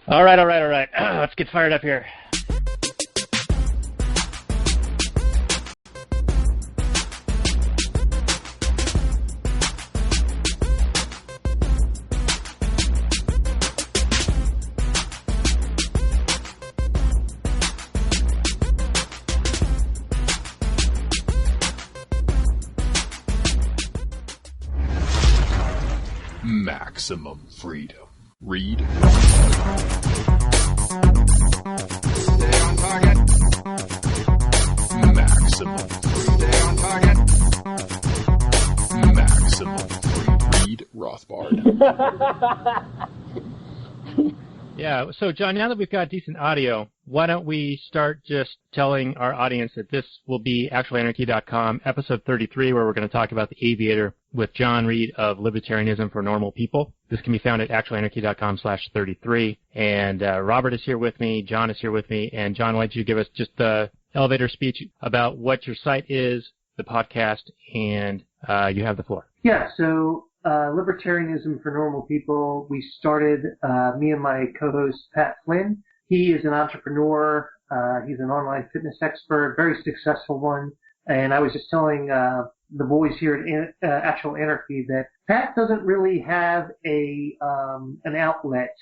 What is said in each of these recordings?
All right. Let's get fired up here. Maximum freedom. Read. Stay on target. Maximum freedom. Stay on target. Maximum freedom. Read Rothbard. Yeah, so John, now that we've got decent audio, why don't we start just telling our audience that this will be ActualAnarchy.com, episode 33, where we're going to talk about the Aviator with Jon Reed of Libertarianism For Normal People. This can be found at ActualAnarchy.com/33. And Robert is here with me, John is here with me, and John, why don't you give us just the elevator speech about what your site is, the podcast, and you have the floor. Yeah, so Libertarianism For Normal People, we started, me and my co-host Pat Flynn. He is an entrepreneur. He's an online fitness expert, very successful one. And I was just telling the boys here at Actual Anarchy that Pat doesn't really have an outlet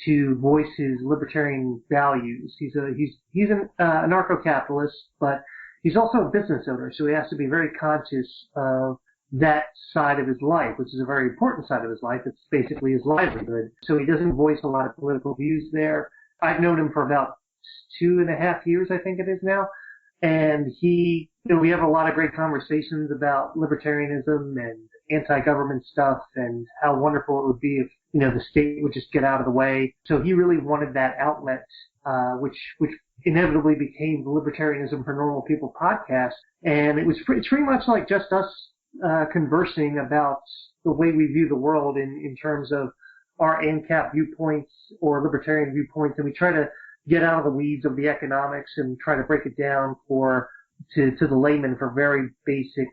to voice his libertarian values. He's an anarcho-capitalist, but he's also a business owner, so he has to be very conscious of that side of his life, which is a very important side of his life. It's basically his livelihood. So he doesn't voice a lot of political views there. I've known him for about 2.5 years, I think it is now. And we have a lot of great conversations about libertarianism and anti-government stuff and how wonderful it would be if, the state would just get out of the way. So he really wanted that outlet, which inevitably became the Libertarianism For Normal People podcast. And it's pretty much like just us conversing about the way we view the world in terms of our ANCAP viewpoints or libertarian viewpoints, and we try to get out of the weeds of the economics and try to break it down to the layman for very basic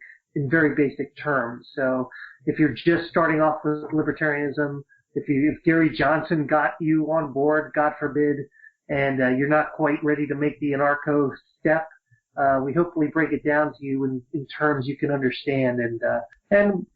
terms. So if you're just starting off with libertarianism, if Gary Johnson got you on board, God forbid, and you're not quite ready to make the anarcho step, we hopefully break it down to you in terms you can understand, and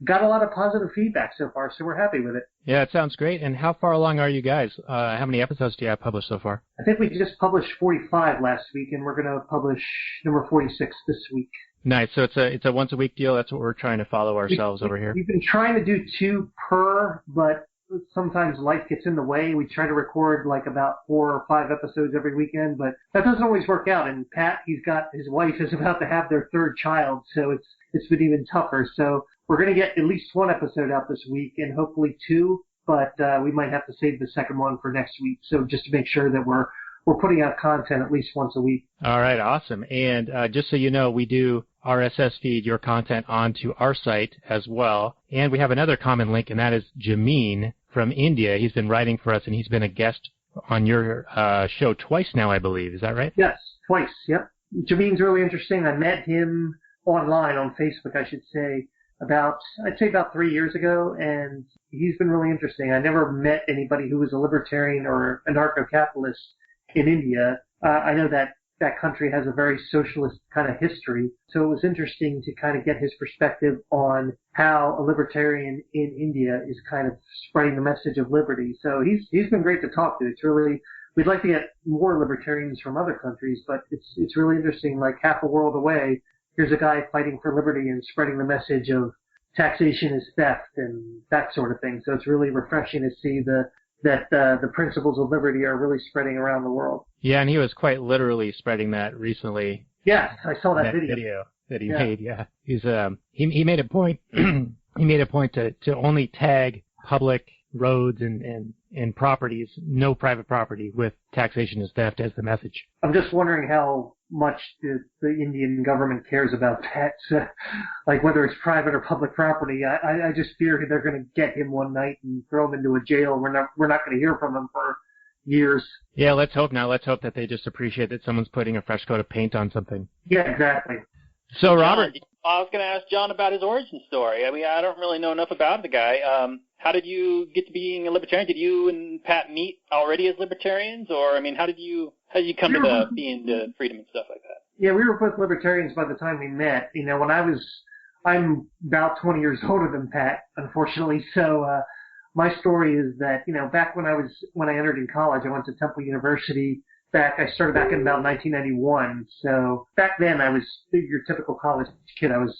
got a lot of positive feedback so far, so we're happy with it. Yeah, it sounds great. And how far along are you guys? How many episodes do you have published so far? I think we just published 45 last week, and we're going to publish number 46 this week. Nice. So it's a once a week deal. That's what we're trying to follow ourselves over here. We've been trying to do 2 per, but sometimes life gets in the way. We try to record like about 4 or 5 episodes every weekend, but that doesn't always work out. And Pat, his wife is about to have their 3rd child, so it's been even tougher. So we're going to get at least 1 episode out this week and hopefully 2, but we might have to save the second one for next week. So just to make sure that we're putting out content at least once a week. All right, awesome. And just so you know, we do RSS feed your content onto our site as well. And we have another common link, and that is Jameen from India. He's been writing for us, and he's been a guest on your show twice now, I believe. Is that right? Yes, twice, yep. Jameen's really interesting. I met him online, on Facebook, I should say, I'd say about 3 years ago, and he's been really interesting. I never met anybody who was a libertarian or anarcho-capitalist in India. I know that country has a very socialist kind of history, so it was interesting to kind of get his perspective on how a libertarian in India is kind of spreading the message of liberty. So he's been great to talk to. It's really, we'd like to get more libertarians from other countries, but it's really interesting, like half a world away, here's a guy fighting for liberty and spreading the message of taxation is theft and that sort of thing. So it's really refreshing to see that the principles of liberty are really spreading around the world. Yeah, and he was quite literally spreading that recently. Yeah, I saw that video that he made. Yeah, he's he made a point. He made a point to only tag public roads and properties, no private property, with taxation is theft as the message. I'm just wondering how much the Indian government cares about that, like whether it's private or public property. I just fear they're going to get him one night and throw him into a jail. We're not going to hear from him for years. Yeah, let's hope not. Let's hope that they just appreciate that someone's putting a fresh coat of paint on something. Yeah, exactly. So, Robert, I was going to ask John about his origin story. I mean, I don't really know enough about the guy. How did you get to being a libertarian? Did you and Pat meet already as libertarians, or I mean, how did you come to being into freedom and stuff like that? Yeah, we were both libertarians by the time we met. You know, I'm about 20 years older than Pat, unfortunately. So my story is that, you know, back when I entered in college, I went to Temple University. I started back in about 1991. So back then I was your typical college kid. I was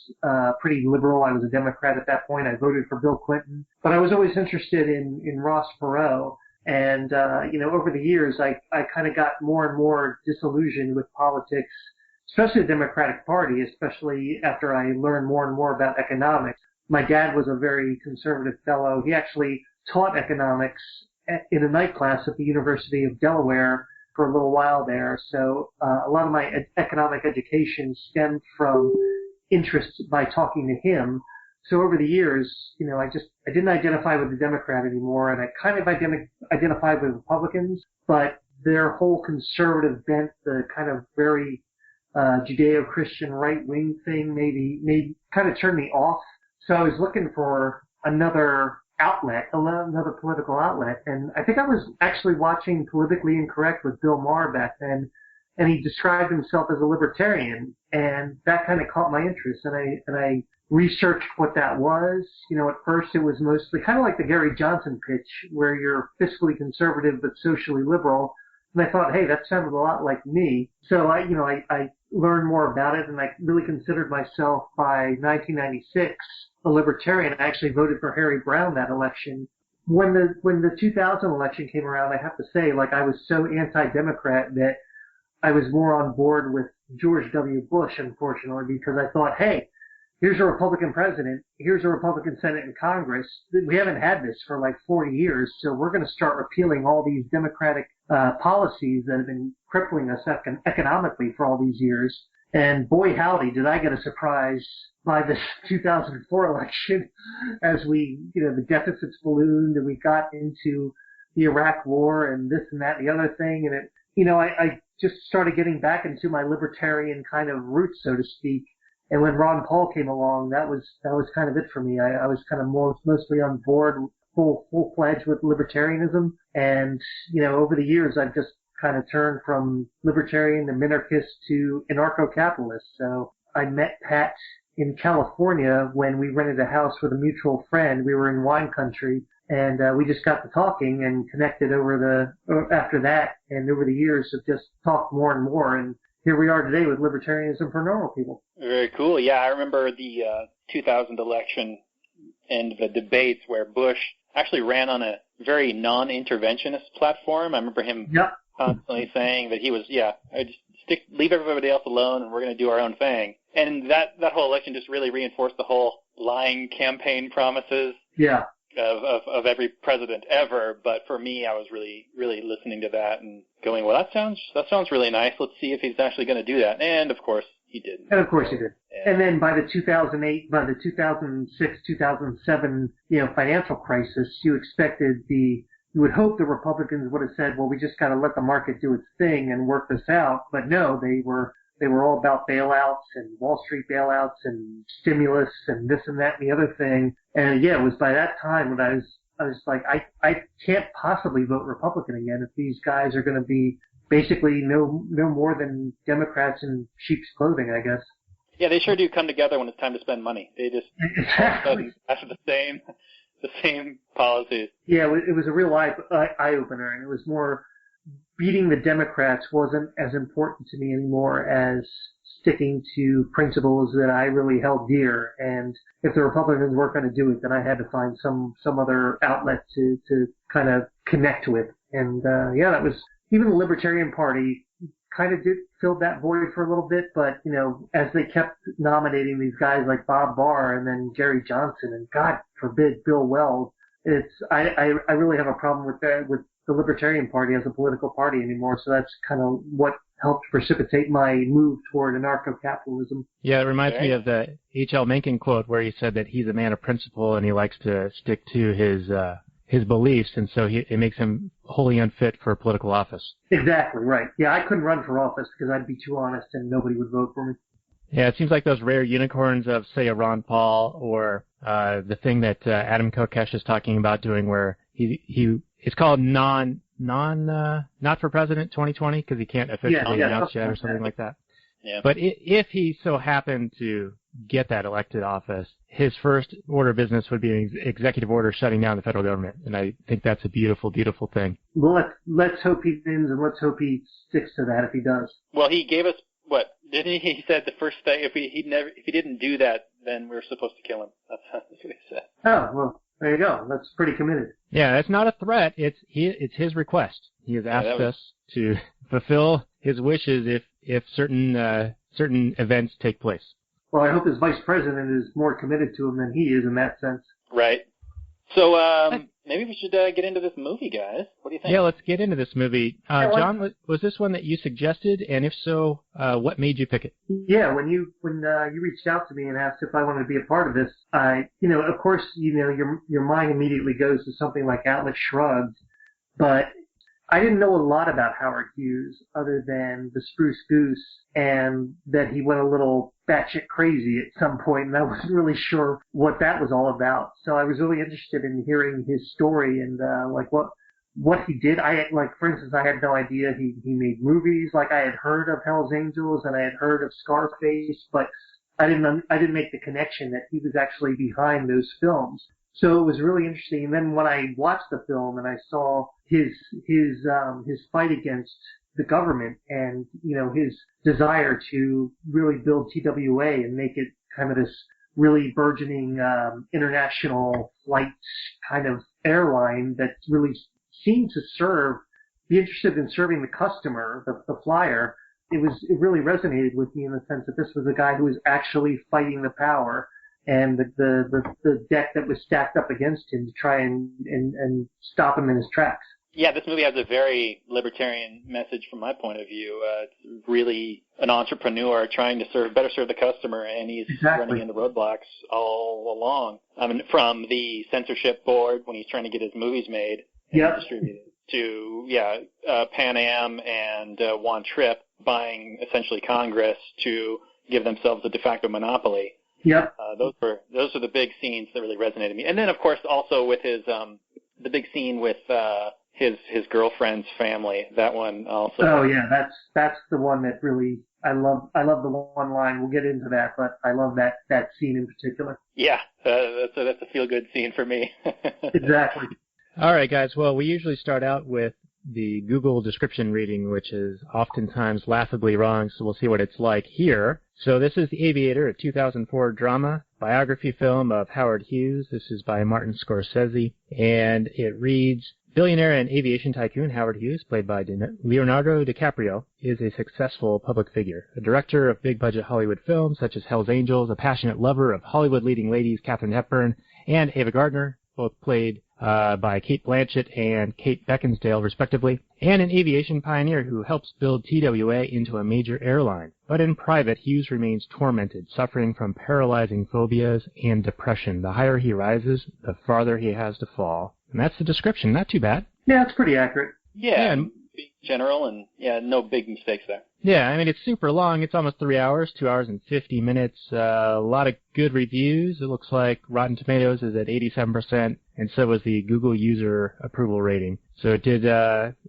pretty liberal. I was a Democrat at that point. I voted for Bill Clinton. But I was always interested in Ross Perot. And, you know, over the years, I kind of got more and more disillusioned with politics, especially the Democratic Party, especially after I learned more and more about economics. My dad was a very conservative fellow. He actually taught economics in a night class at the University of Delaware for a little while there. So a lot of my economic education stemmed from interest by talking to him. So over the years, you know, I didn't identify with the Democrat anymore, and I kind of identified with Republicans, but their whole conservative bent, the kind of very Judeo-Christian right-wing thing kind of turned me off. So I was looking for another political outlet. And I think I was actually watching Politically Incorrect with Bill Maher back then, and he described himself as a libertarian, and that kind of caught my interest. And I researched what that was. You know, at first it was mostly kind of like the Gary Johnson pitch, where you're fiscally conservative but socially liberal. And I thought, hey, that sounded a lot like me. So I learned more about it, and I really considered myself by 1996 a libertarian. I actually voted for Harry Brown that election. When the 2000 election came around, I have to say, like, I was so anti-Democrat that I was more on board with George W. Bush, unfortunately, because I thought, hey, here's a Republican president, here's a Republican Senate and Congress. We haven't had this for like 40 years, so we're going to start repealing all these Democratic policies that have been crippling us economically for all these years. And boy, howdy, did I get a surprise by this 2004 election as the deficits ballooned and we got into the Iraq War and this and that and the other thing. And I just started getting back into my libertarian kind of roots, so to speak. And when Ron Paul came along, that was kind of it for me. I was kind of mostly on board, full-fledged with libertarianism. And, over the years, I've just kind of turned from libertarian to minarchist to anarcho-capitalist. So I met Pat in California when we rented a house with a mutual friend. We were in wine country, and we just got to talking and connected after that. And over the years, have just talked more and more. And here we are today with Libertarianism for Normal People. Very cool. Yeah, I remember the 2000 election and the debates where Bush actually ran on a very non-interventionist platform. I remember him constantly saying that he was, leave everybody else alone and we're going to do our own thing. And that whole election just really reinforced the whole lying campaign promises of every president ever. But for me, I was really, really listening to that and going, well, that sounds really nice. Let's see if he's actually going to do that. And of course, he didn't. And of course he did. And then by the 2006, 2007, financial crisis, you would hope the Republicans would have said, well, we just got to let the market do its thing and work this out. But no, they were all about bailouts and Wall Street bailouts and stimulus and this and that and the other thing. And it was by that time when I was like, I can't possibly vote Republican again if these guys are going to be basically no more than Democrats in sheep's clothing, I guess. Yeah, they sure do come together when it's time to spend money. They just have the same policies. Yeah, it was a real eye-opener, and it was more beating the Democrats wasn't as important to me anymore as sticking to principles that I really held dear. And if the Republicans weren't going to do it, then I had to find some other outlet to kind of connect with. And that was, even the Libertarian Party kind of filled that void for a little bit, but as they kept nominating these guys like Bob Barr and then Gary Johnson and God forbid Bill Weld, I really have a problem with the Libertarian Party as a political party anymore. So that's kind of what helped precipitate my move toward anarcho-capitalism. Yeah, it reminds me of the H.L. Mencken quote where he said that he's a man of principle and he likes to stick to his beliefs, and so it makes him wholly unfit for political office. Exactly, right. Yeah, I couldn't run for office because I'd be too honest and nobody would vote for me. Yeah, it seems like those rare unicorns of, say, a Ron Paul or the thing that Adam Kokesh is talking about doing, where it's called not for president 2020 because he can't officially announce yet or something like that. Yeah. But if he so happened to get that elected office, his first order of business would be an executive order shutting down the federal government, and I think that's a beautiful, beautiful thing. Well, let's hope he wins, and let's hope he sticks to that if he does. Well, he gave us what? Didn't he? He said the first thing if he didn't do that, then we were supposed to kill him. That's what he said. Oh well, there you go. That's pretty committed. Yeah, that's not a threat. It's his request. He has asked us to fulfill his wishes if certain events take place. Well, I hope his vice president is more committed to him than he is in that sense. Right. So maybe we should get into this movie, guys. What do you think? Yeah, let's get into this movie. John, was this one that you suggested? And if so, what made you pick it? Yeah, when you reached out to me and asked if I wanted to be a part of this, of course, your mind immediately goes to something like Atlas Shrugged, but I didn't know a lot about Howard Hughes other than the Spruce Goose and that he went a little batshit crazy at some point, and I wasn't really sure what that was all about. So I was really interested in hearing his story and what he did. For instance, I had no idea he made movies. Like, I had heard of Hell's Angels and I had heard of Scarface, but I didn't make the connection that he was actually behind those films. So it was really interesting. And then when I watched the film and I saw his fight against the government and, his desire to really build TWA and make it kind of this really burgeoning, international flight kind of airline that really seemed to be interested in serving the customer, the flyer. It really resonated with me in the sense that this was a guy who was actually fighting the power and the deck that was stacked up against him to try and stop him in his tracks. Yeah, this movie has a very libertarian message from my point of view. It's really an entrepreneur trying to better serve the customer, and he's running into roadblocks all along. I mean, from the censorship board when he's trying to get his movies made and distributed to, Pan Am and Juan Trippe buying essentially Congress to give themselves a de facto monopoly. Yep. Those are the big scenes that really resonated with me. And then, of course, also with his the big scene with his girlfriend's family. That one also. Oh yeah, that's the one that really I love the one line. We'll get into that, but I love that scene in particular. Yeah, that's a feel good scene for me. Exactly. All right, guys. Well, we usually start out with the Google description reading, which is oftentimes laughably wrong, so we'll see what it's like here. So this is The Aviator, a 2004 drama biography film of Howard Hughes. This is by Martin Scorsese, and it reads, billionaire and aviation tycoon Howard Hughes, played by Leonardo DiCaprio, is a successful public figure, a director of big-budget Hollywood films such as Hell's Angels, a passionate lover of Hollywood leading ladies Katharine Hepburn and Ava Gardner, both played by Cate Blanchett and Kate Beckinsale, respectively, and an aviation pioneer who helps build TWA into a major airline. But in private, Hughes remains tormented, suffering from paralyzing phobias and depression. The higher he rises, the farther he has to fall. And that's the description. Not too bad. Yeah, it's pretty accurate. Yeah, general, and no big mistakes there. Yeah, I mean, it's super long. It's almost 3 hours, 2 hours and 50 minutes. A lot of good reviews. It looks like Rotten Tomatoes is at 87%, and so was the Google user approval rating. So it did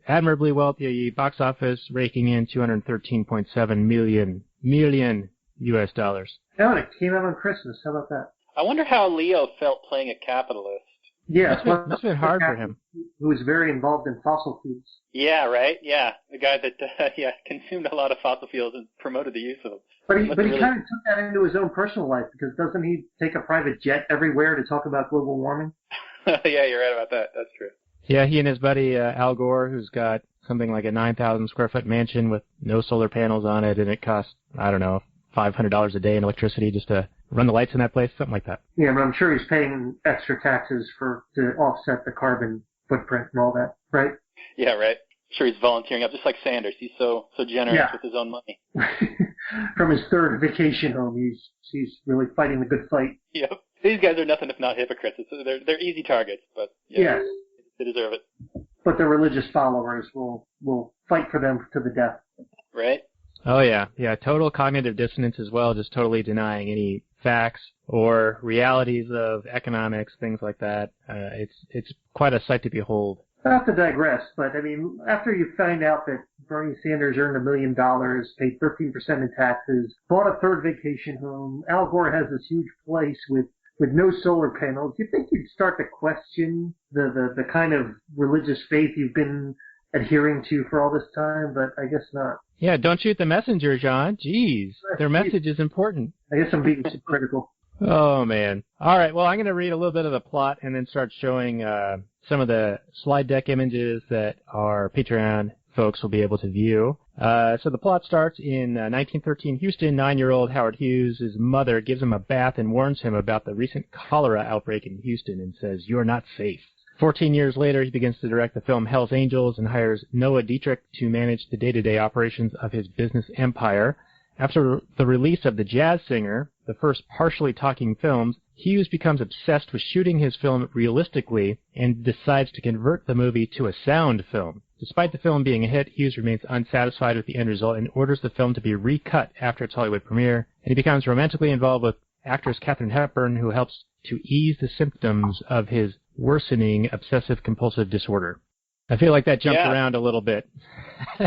admirably well at the box office, raking in $213.7 million US dollars. Oh, and it came out on Christmas. How about that? I wonder how Leo felt playing a capitalist. Yeah, that's been hard for him. Who was very involved in fossil fuels. Yeah, right. Yeah, the guy that consumed a lot of fossil fuels and promoted the use of them. But he kind of took that into his own personal life, because doesn't he take a private jet everywhere to talk about global warming? Yeah, you're right about that. That's true. Yeah, he and his buddy Al Gore, who's got something like a 9,000 square foot mansion with no solar panels on it, and it costs, I don't know, $500 a day in electricity just to run the lights in that place, something like that. Yeah, but I'm sure he's paying extra taxes to offset the carbon footprint and all that, right? Yeah, right. I'm sure he's volunteering up, just like Sanders. He's so generous with his own money. From his third vacation home, he's really fighting the good fight. Yep. These guys are nothing if not hypocrites. They're easy targets, but yes, they deserve it. But their religious followers will fight for them to the death. Right. Oh, yeah. Yeah, total cognitive dissonance as well, just totally denying any facts or realities of economics, things like that. It's quite a sight to behold. Not to digress, but I mean, after you find out that Bernie Sanders earned $1 million, paid 13% in taxes, bought a third vacation home, Al Gore has this huge place with no solar panels, do you think you'd start to question the kind of religious faith you've been adhering to for all this time? But I guess not. Yeah, don't shoot the messenger, John. Jeez, their message is important. I guess I'm being too critical. Oh, man. All right, well, I'm going to read a little bit of the plot and then start showing some of the slide deck images that our Patreon folks will be able to view. So the plot starts in 1913 Houston. 9-year-old Howard Hughes' mother gives him a bath and warns him about the recent cholera outbreak in Houston and says, "You're not safe." 14 years later, he begins to direct the film Hell's Angels and hires Noah Dietrich to manage the day-to-day operations of his business empire. After the release of The Jazz Singer, the first partially talking films, Hughes becomes obsessed with shooting his film realistically and decides to convert the movie to a sound film. Despite the film being a hit, Hughes remains unsatisfied with the end result and orders the film to be recut after its Hollywood premiere, and he becomes romantically involved with actress Katharine Hepburn, who helps to ease the symptoms of his worsening obsessive-compulsive disorder. I feel like that jumped around a little bit.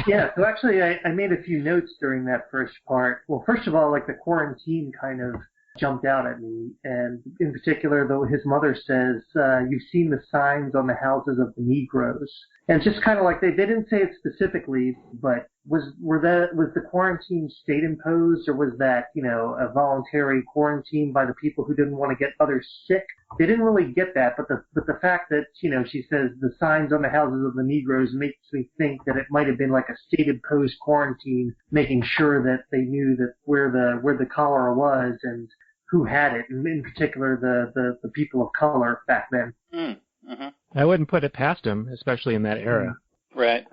Yeah, so actually I made a few notes during that first part. Well, first of all, like the quarantine kind of jumped out at me, and in particular, though, his mother says, "You've seen the signs on the houses of the Negroes," and just kind of like they didn't say it specifically, but was the quarantine state imposed, or was that a voluntary quarantine by the people who didn't want to get others sick? They didn't really get that, but the fact that she says the signs on the houses of the Negroes makes me think that it might have been like a state imposed quarantine, making sure that they knew that where the cholera was and who had it, and in particular the people of color back then. Mm-hmm. I wouldn't put it past him, especially in that era. Right.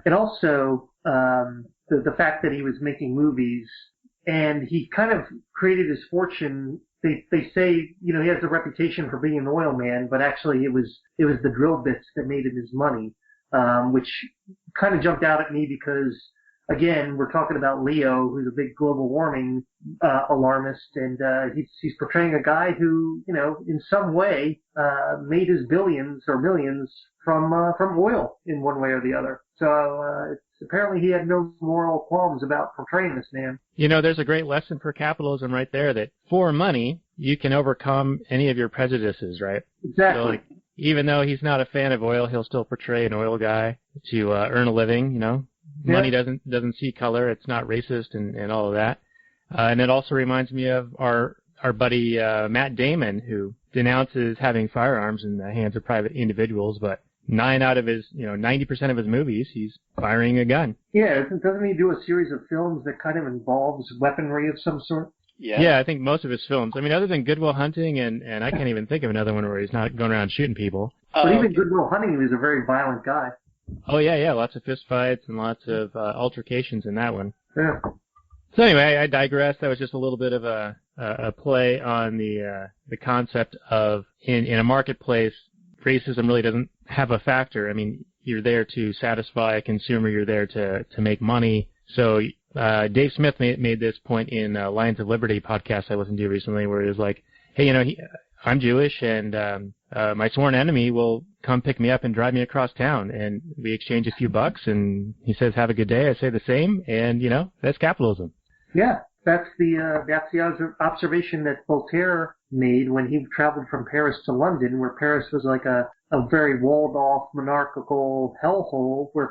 And also the fact that he was making movies and he kind of created his fortune. They say he has a reputation for being an oil man, but actually it was the drill bits that made him his money, which kind of jumped out at me because, again, we're talking about Leo, who's a big global warming alarmist, and he's portraying a guy who, in some way made his billions or millions from oil in one way or the other. So apparently he had no moral qualms about portraying this man. There's a great lesson for capitalism right there, that for money you can overcome any of your prejudices, right? Exactly. So, even though he's not a fan of oil, he'll still portray an oil guy to earn a living. Money doesn't see color. It's not racist and all of that. And it also reminds me of our buddy Matt Damon, who denounces having firearms in the hands of private individuals, but 90% of his movies, he's firing a gun. Yeah, doesn't he do a series of films that kind of involves weaponry of some sort? Yeah, I think most of his films. I mean, other than Good Will Hunting, and I can't even think of another one where he's not going around shooting people. But even Good Will Hunting, he was a very violent guy. Oh, yeah, lots of fist fights and lots of altercations in that one. Yeah. So anyway, I digress. That was just a little bit of a play on the concept of in a marketplace, racism really doesn't have a factor. I mean, you're there to satisfy a consumer. You're there to make money. So Dave Smith made this point in Lions of Liberty podcast I listened to recently, where he was like, hey, I'm Jewish, and my sworn enemy will come pick me up and drive me across town, and we exchange a few bucks, and he says, have a good day. I say the same, and, that's capitalism. Yeah, that's the observation that Voltaire made when he traveled from Paris to London, where Paris was like a very walled-off monarchical hellhole where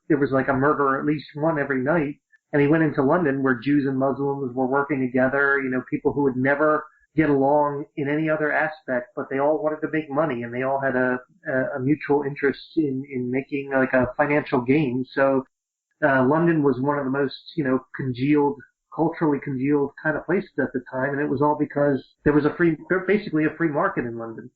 there was like a murder, at least one every night. And he went into London where Jews and Muslims were working together, people who would never get along in any other aspect, but they all wanted to make money, and they all had a mutual interest in making like a financial gain. So London was one of the most, culturally congealed kind of places at the time, and it was all because there was basically a free market in London.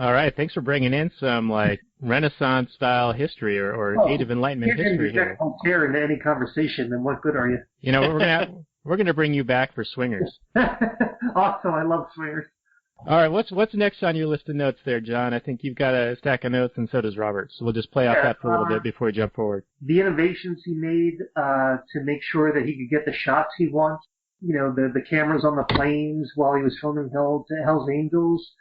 All right, thanks for bringing in some like Renaissance style history or Age of Enlightenment history here. Voltaire into any conversation, then what good are you? We're gonna bring you back for Swingers. Awesome, I love Swingers. All right, what's next on your list of notes there, John? I think you've got a stack of notes, and so does Robert. So we'll just play off that for a little bit before we jump forward. The innovations he made to make sure that he could get the shots he wants. You know, the cameras on the planes while he was filming Hell's Angels,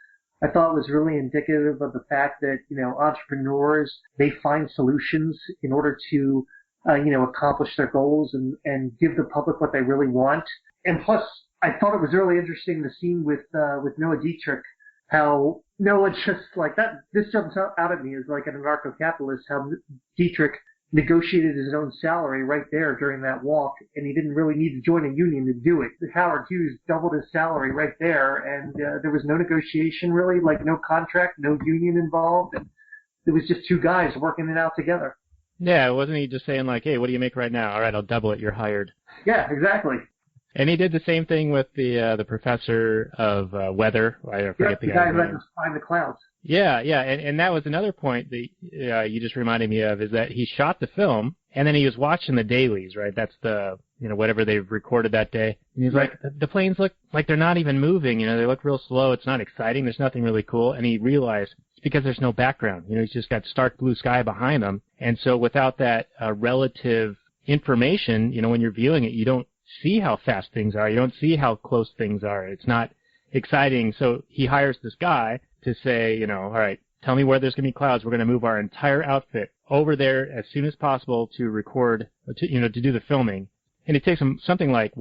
I thought was really indicative of the fact that, you know, entrepreneurs, they find solutions in order to, accomplish their goals and give the public what they really want. And plus, I thought it was really interesting, the scene with Noah Dietrich, how Noah just like that, this jumps out at me as like an anarcho-capitalist, how Dietrich negotiated his own salary right there during that walk, and he didn't really need to join a union to do it. Howard Hughes doubled his salary right there, and there was no negotiation really, like no contract, no union involved, and it was just two guys working it out together. Yeah, wasn't he just saying like, hey, what do you make right now? All right, I'll double it, you're hired. Yeah, exactly. And he did the same thing with the professor of weather. I forget the guy who let us find the clouds. Yeah, and that was another point that you just reminded me of, is that he shot the film, and then he was watching the dailies, right? That's the, whatever they've recorded that day. And he's like, the planes look like they're not even moving, they look real slow, it's not exciting, there's nothing really cool. And he realized it's because there's no background. He's just got stark blue sky behind him. And so without that relative information, when you're viewing it, you don't see how fast things are. You don't see how close things are. It's not exciting. So he hires this guy to say, all right, tell me where there's going to be clouds. We're going to move our entire outfit over there as soon as possible to record, to do the filming. And it takes him something like,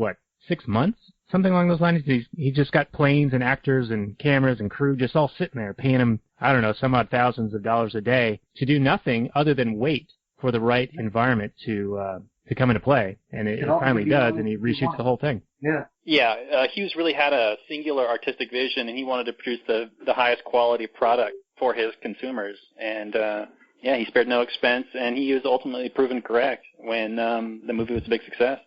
6 months? Something along those lines. He just got planes and actors and cameras and crew just all sitting there paying him, I don't know, some odd thousands of dollars a day to do nothing other than wait for the right environment to come into play. And it finally does, and he reshoots the whole thing. Yeah. Yeah, Hughes really had a singular artistic vision, and he wanted to produce the highest quality product for his consumers. And, he spared no expense, and he was ultimately proven correct when the movie was a big success.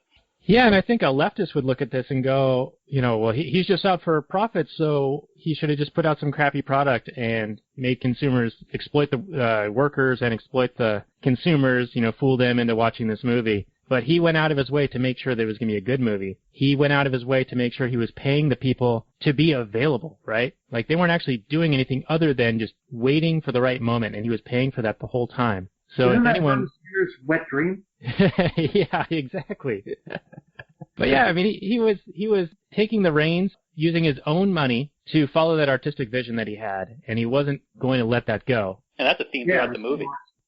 Yeah, and I think a leftist would look at this and go, well, he's just out for profit, so he should have just put out some crappy product and made consumers exploit the workers and exploit the consumers, fool them into watching this movie. But he went out of his way to make sure there was going to be a good movie. He went out of his way to make sure he was paying the people to be available, right? Like, they weren't actually doing anything other than just waiting for the right moment, and he was paying for that the whole time. So Isn't if that anyone... Year's wet dream? Yeah, exactly. But yeah, I mean, he was taking the reins, using his own money to follow that artistic vision that he had, and he wasn't going to let that go. And that's a theme throughout the movie,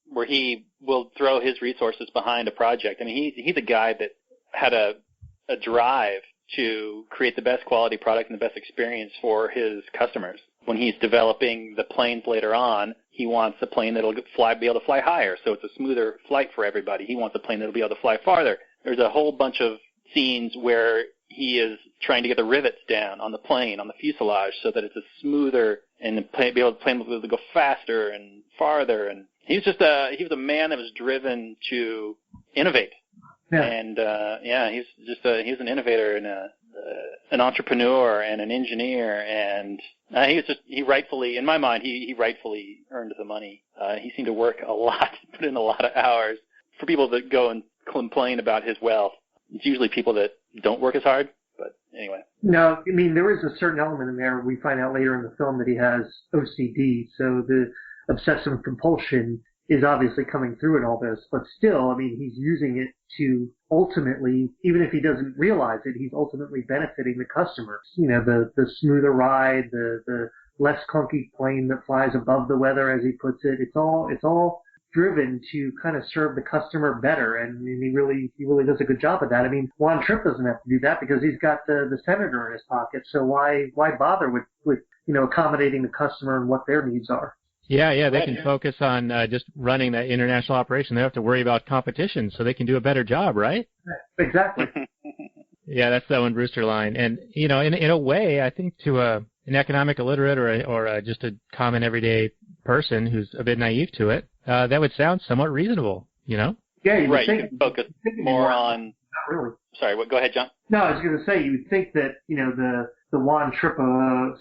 where he will throw his resources behind a project. I mean, he's a guy that had a drive to create the best quality product and the best experience for his customers. When he's developing the planes later on, he wants a plane that'll be able to fly higher, so it's a smoother flight for everybody. He wants a plane that'll be able to fly farther. There's a whole bunch of scenes where he is trying to get the rivets down on the plane, on the fuselage, so that it's a smoother and the plane will be able to go faster and farther. And he was a man that was driven to innovate. Yeah. And he was an innovator and an entrepreneur and an engineer, and he rightfully, in my mind, he rightfully earned the money. He seemed to work a lot, put in a lot of hours. For people that go and complain about his wealth, it's usually people that don't work as hard. But anyway. No, I mean, there is a certain element in there. We find out later in the film that he has OCD, so the obsessive compulsion is obviously coming through in all this. But still, I mean, he's using it to ultimately, even if he doesn't realize it, he's ultimately benefiting the customer. The smoother ride, the less clunky plane that flies above the weather, as he puts it. It's all driven to kind of serve the customer better, and he really does a good job of that. I mean, Juan Tripp doesn't have to do that because he's got the senator in his pocket. So why bother with accommodating the customer and what their needs are? Yeah, they can focus on just running that international operation. They don't have to worry about competition, so they can do a better job, right? Exactly. Yeah, that's the Owen Brewster line. And, in a way, I think to an economic illiterate or just a common everyday person who's a bit naive to it, that would sound somewhat reasonable, Yeah, right. You can focus more on... Not really. Sorry, go ahead, John. No, I was going to say, you would think that, the Juan Tripp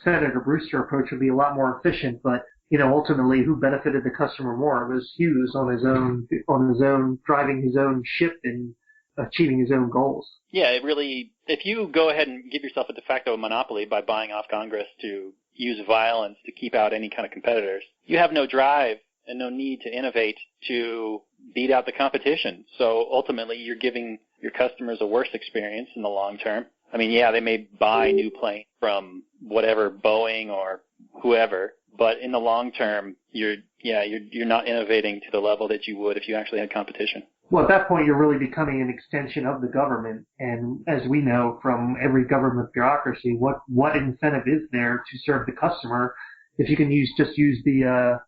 Senator Brewster approach would be a lot more efficient, but ultimately, who benefited the customer more? It was Hughes on his own, driving his own ship and achieving his own goals. Yeah, it really if you go ahead and give yourself a de facto monopoly by buying off Congress to use violence to keep out any kind of competitors, you have no drive and no need to innovate to beat out the competition. So ultimately, you're giving your customers a worse experience in the long term. I mean, yeah, they may buy new planes from whatever, Boeing or whoever, but in the long term, you're not innovating to the level that you would if you actually had competition. Well, at that point, you're really becoming an extension of the government. And as we know from every government bureaucracy, what incentive is there to serve the customer if you can use the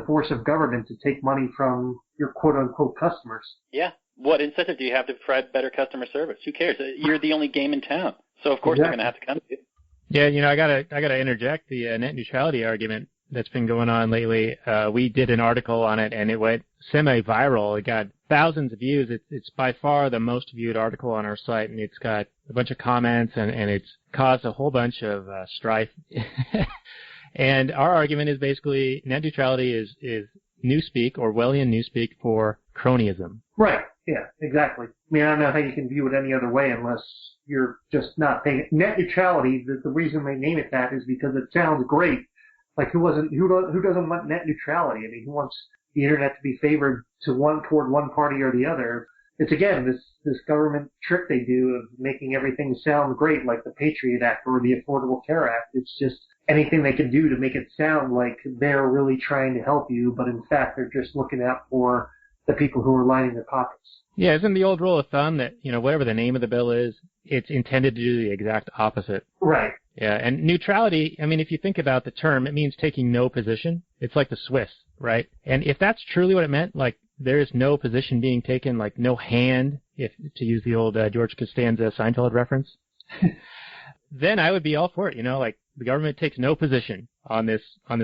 force of government to take money from your quote-unquote customers? Yeah. What incentive do you have to provide better customer service? Who cares? You're the only game in town. So, of course, They're going to have to come to you. Yeah, I gotta interject the net neutrality argument that's been going on lately. We did an article on it, and it went semi-viral. It got thousands of views. It's by far the most viewed article on our site, and it's got a bunch of comments, and it's caused a whole bunch of strife. And our argument is basically net neutrality is newspeak, Orwellian newspeak for cronyism. Right. Yeah, exactly. I mean, I don't know how you can view it any other way unless you're just not paying it. Net neutrality, the reason they name it that is because it sounds great. Like who doesn't want net neutrality? I mean, who wants the internet to be favored toward one party or the other? It's again this government trick they do of making everything sound great, like the Patriot Act or the Affordable Care Act. It's just anything they can do to make it sound like they're really trying to help you, but in fact they're just looking out for the people who are lining their pockets. Yeah, isn't the old rule of thumb that, whatever the name of the bill is, it's intended to do the exact opposite? Right. Yeah, and neutrality, I mean, if you think about the term, it means taking no position. It's like the Swiss, right? And if that's truly what it meant, like there is no position being taken, like no hand, if to use the old George Costanza Seinfeld reference, then I would be all for it, like the government takes no position on this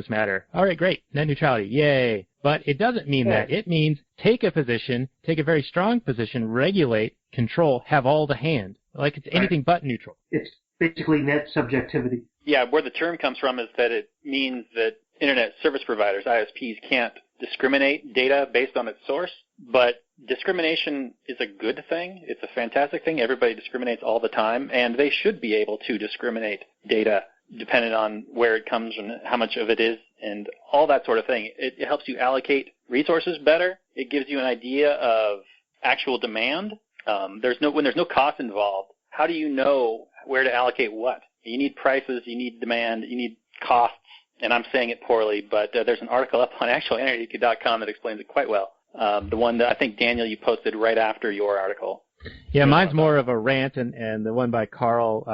matter. All right, great, net neutrality, yay. But it doesn't mean that. It means take a position, take a very strong position, regulate, control, have all the hand. Like it's anything but neutral. It's basically net subjectivity. Yeah, where the term comes from is that it means that internet service providers, ISPs, can't discriminate data based on its source. But discrimination is a good thing. It's a fantastic thing. Everybody discriminates all the time, and they should be able to discriminate data depending on where it comes and how much of it is and all that sort of thing. It helps you allocate resources better. It gives you an idea of actual demand. When there's no cost involved, how do you know where to allocate what? You need prices, you need demand, you need costs, and I'm saying it poorly, but there's an article up on AnarchoCapitalist.com that explains it quite well. The one that I think, Daniel, you posted right after your article. Yeah, mine's more of a rant, and the one by Carl,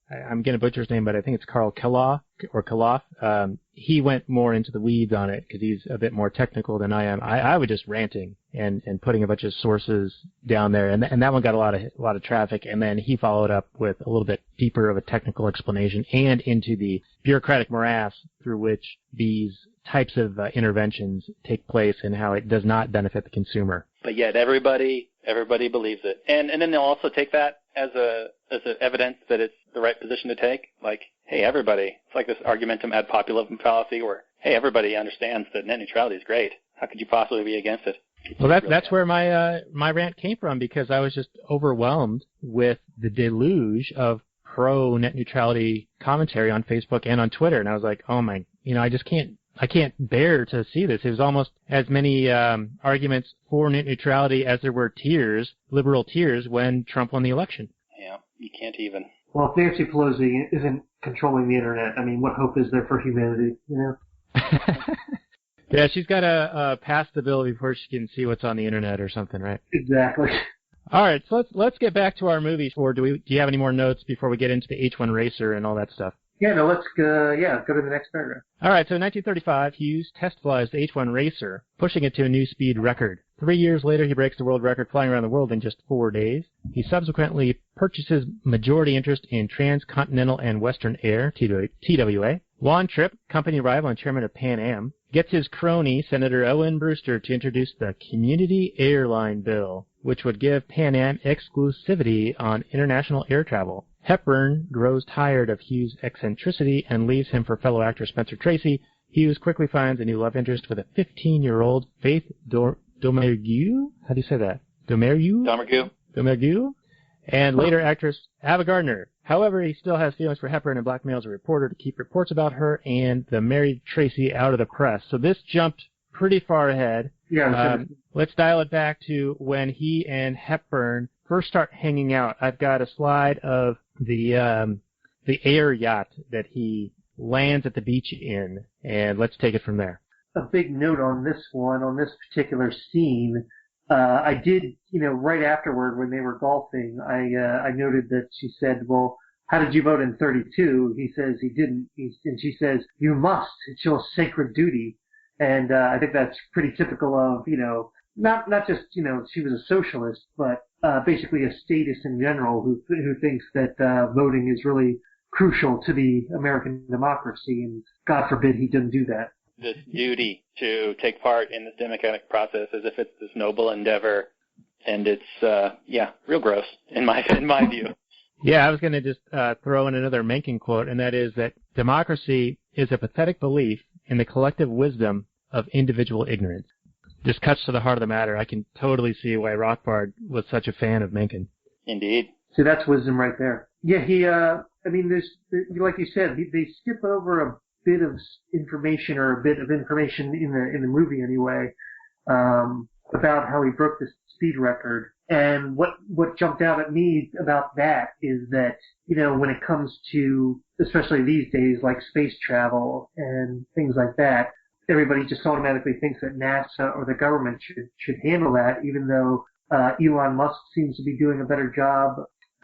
I'm going to butcher his name, but I think it's Carl Kaloff. He went more into the weeds on it because he's a bit more technical than I am. I was just ranting and putting a bunch of sources down there, and that one got a lot of traffic, and then he followed up with a little bit deeper of a technical explanation and into the bureaucratic morass through which these types of interventions take place and how it does not benefit the consumer. But yet everybody believes it. And then they'll also take that as a evidence that it's the right position to take. Like, hey, everybody. It's like this argumentum ad populum fallacy where, hey, everybody understands that net neutrality is great. How could you possibly be against it? Well, that's where my rant came from, because I was just overwhelmed with the deluge of pro-net neutrality commentary on Facebook and on Twitter. And I was like, oh my, I can't bear to see this. It was almost as many arguments for net neutrality as there were liberal tears, when Trump won the election. Yeah, you can't even. Well, if Nancy Pelosi isn't controlling the internet, I mean, what hope is there for humanity, Yeah, she's got to pass the bill before she can see what's on the internet or something, right? Exactly. All right, so let's get back to our movie. Or do you have any more notes before we get into the H1 racer and all that stuff? Yeah, no, let's go to the next paragraph. All right, so in 1935, Hughes test flies the H1 racer, pushing it to a new speed record. 3 years later, he breaks the world record flying around the world in just 4 days. He subsequently purchases majority interest in Transcontinental and Western Air, TWA. Juan Trippe, company rival and chairman of Pan Am, gets his crony, Senator Owen Brewster, to introduce the Community Airline Bill, which would give Pan Am exclusivity on international air travel. Hepburn grows tired of Hughes' eccentricity and leaves him for fellow actor Spencer Tracy. Hughes quickly finds a new love interest with a 15-year-old Faith Domergue. How do you say that? Domergue. And later actress Ava Gardner. However, he still has feelings for Hepburn and blackmails a reporter to keep reports about her and the married Tracy out of the press. So this jumped pretty far ahead. Yeah. Let's dial it back to when he and Hepburn first start hanging out. I've got a slide of the air yacht that he lands at the beach in, and let's take it from there. A big note on this one, on this particular scene, I did, right afterward when they were golfing, I noted that she said, well, how did you vote in 32? He says he didn't, and she says, you must, it shows sacred duty. And I think that's pretty typical of, not just, she was a socialist, but basically a statist in general who thinks that voting is really crucial to the American democracy, and God forbid he didn't do that. This duty to take part in this democratic process as if it's this noble endeavor, and it's real gross in my view. Yeah, I was going to just throw in another Mencken quote, and that is that democracy is a pathetic belief in the collective wisdom of individual ignorance. Just cuts to the heart of the matter. I can totally see why Rothbard was such a fan of Mencken. Indeed. See, that's wisdom right there. Yeah, there's, like you said, they skip over a bit of information in the movie anyway, about how he broke the speed record. And what jumped out at me about that is that, when it comes to, especially these days, like space travel and things like that, everybody just automatically thinks that NASA or the government should handle that, even though Elon Musk seems to be doing a better job.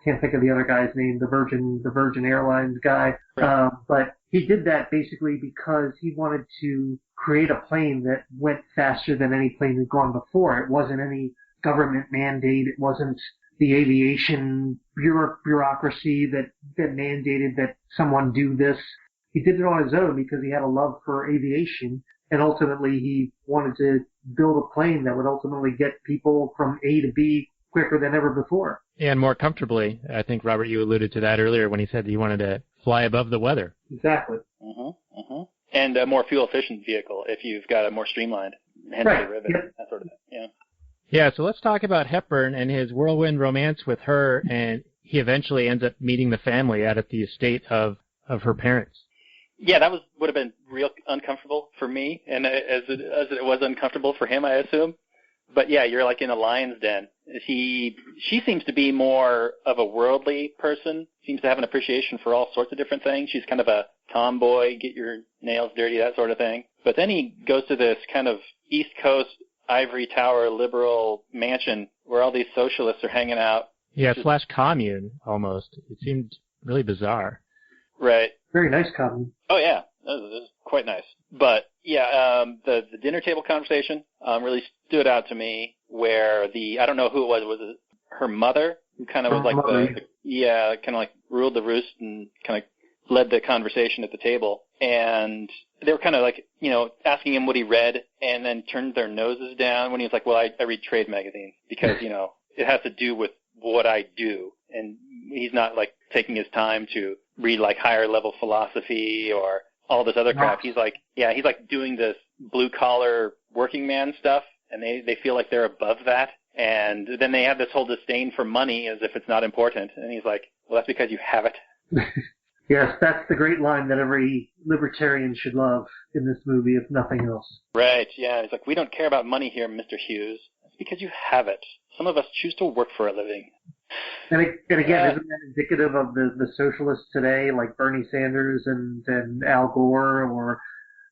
Can't think of the other guy's name, the Virgin Airlines guy. But he did that basically because he wanted to create a plane that went faster than any plane had gone before. It wasn't any government mandate. It wasn't the aviation bureaucracy that mandated that someone do this. He did it on his own because he had a love for aviation, and ultimately he wanted to build a plane that would ultimately get people from A to B quicker than ever before. And more comfortably. I think, Robert, you alluded to that earlier when he said that he wanted to fly above the weather. Exactly. And a more fuel-efficient vehicle if you've got a more streamlined Henry rivet, that sort of thing. Yeah. Yeah, so let's talk about Hepburn and his whirlwind romance with her, and he eventually ends up meeting the family out at the estate of her parents. Yeah, that would have been real uncomfortable for me, and as it was uncomfortable for him, I assume. But yeah, you're like in a lion's den. She seems to be more of a worldly person, seems to have an appreciation for all sorts of different things. She's kind of a tomboy, get your nails dirty, that sort of thing. But then he goes to this kind of East Coast ivory tower liberal mansion where all these socialists are hanging out. Yeah, / commune, almost. It seemed really bizarre. Right. Very nice commune. Oh, yeah. That was quite nice. But, yeah, the dinner table conversation really stood out to me where I don't know who it was it her mother, who kind of was like kind of like ruled the roost and kind of led the conversation at the table. And they were kind of like, asking him what he read and then turned their noses down when he was like, well, I read trade magazines because, it has to do with what I do. And he's not like taking his time to read like higher level philosophy or all this other crap. He's like doing this blue collar working man stuff, and they feel like they're above that. And then they have this whole disdain for money as if it's not important. And he's like, well, that's because you have it. Yes, that's the great line that every libertarian should love in this movie, if nothing else. Right, yeah. He's like, we don't care about money here, Mr. Hughes. It's because you have it. Some of us choose to work for a living. And again, isn't that indicative of the socialists today, like Bernie Sanders and Al Gore, or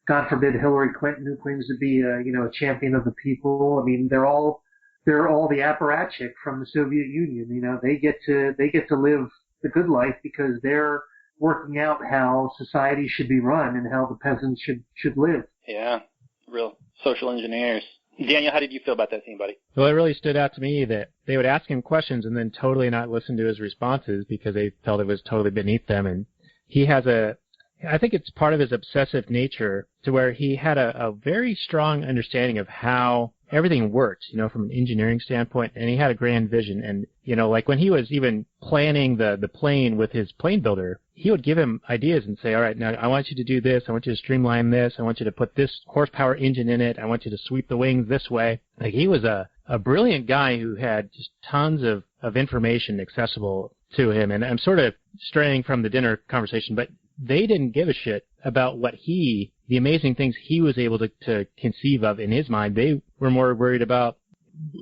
God forbid Hillary Clinton, who claims to be a champion of the people? I mean, they're all the apparatchik from the Soviet Union. They get to live the good life because they're working out how society should be run and how the peasants should live. Yeah, real social engineers. Daniel, how did you feel about that scene, buddy? Well, it really stood out to me that they would ask him questions and then totally not listen to his responses because they felt it was totally beneath them. And he has I think it's part of his obsessive nature to where he had a very strong understanding of how everything worked, from an engineering standpoint, and he had a grand vision. And, like when he was even planning the plane with his plane builder, he would give him ideas and say, all right, now I want you to do this. I want you to streamline this. I want you to put this horsepower engine in it. I want you to sweep the wings this way. Like he was a a brilliant guy who had just tons of information accessible to him. And I'm sort of straying from the dinner conversation, but they didn't give a shit about the amazing things he was able to conceive of in his mind. They were more worried about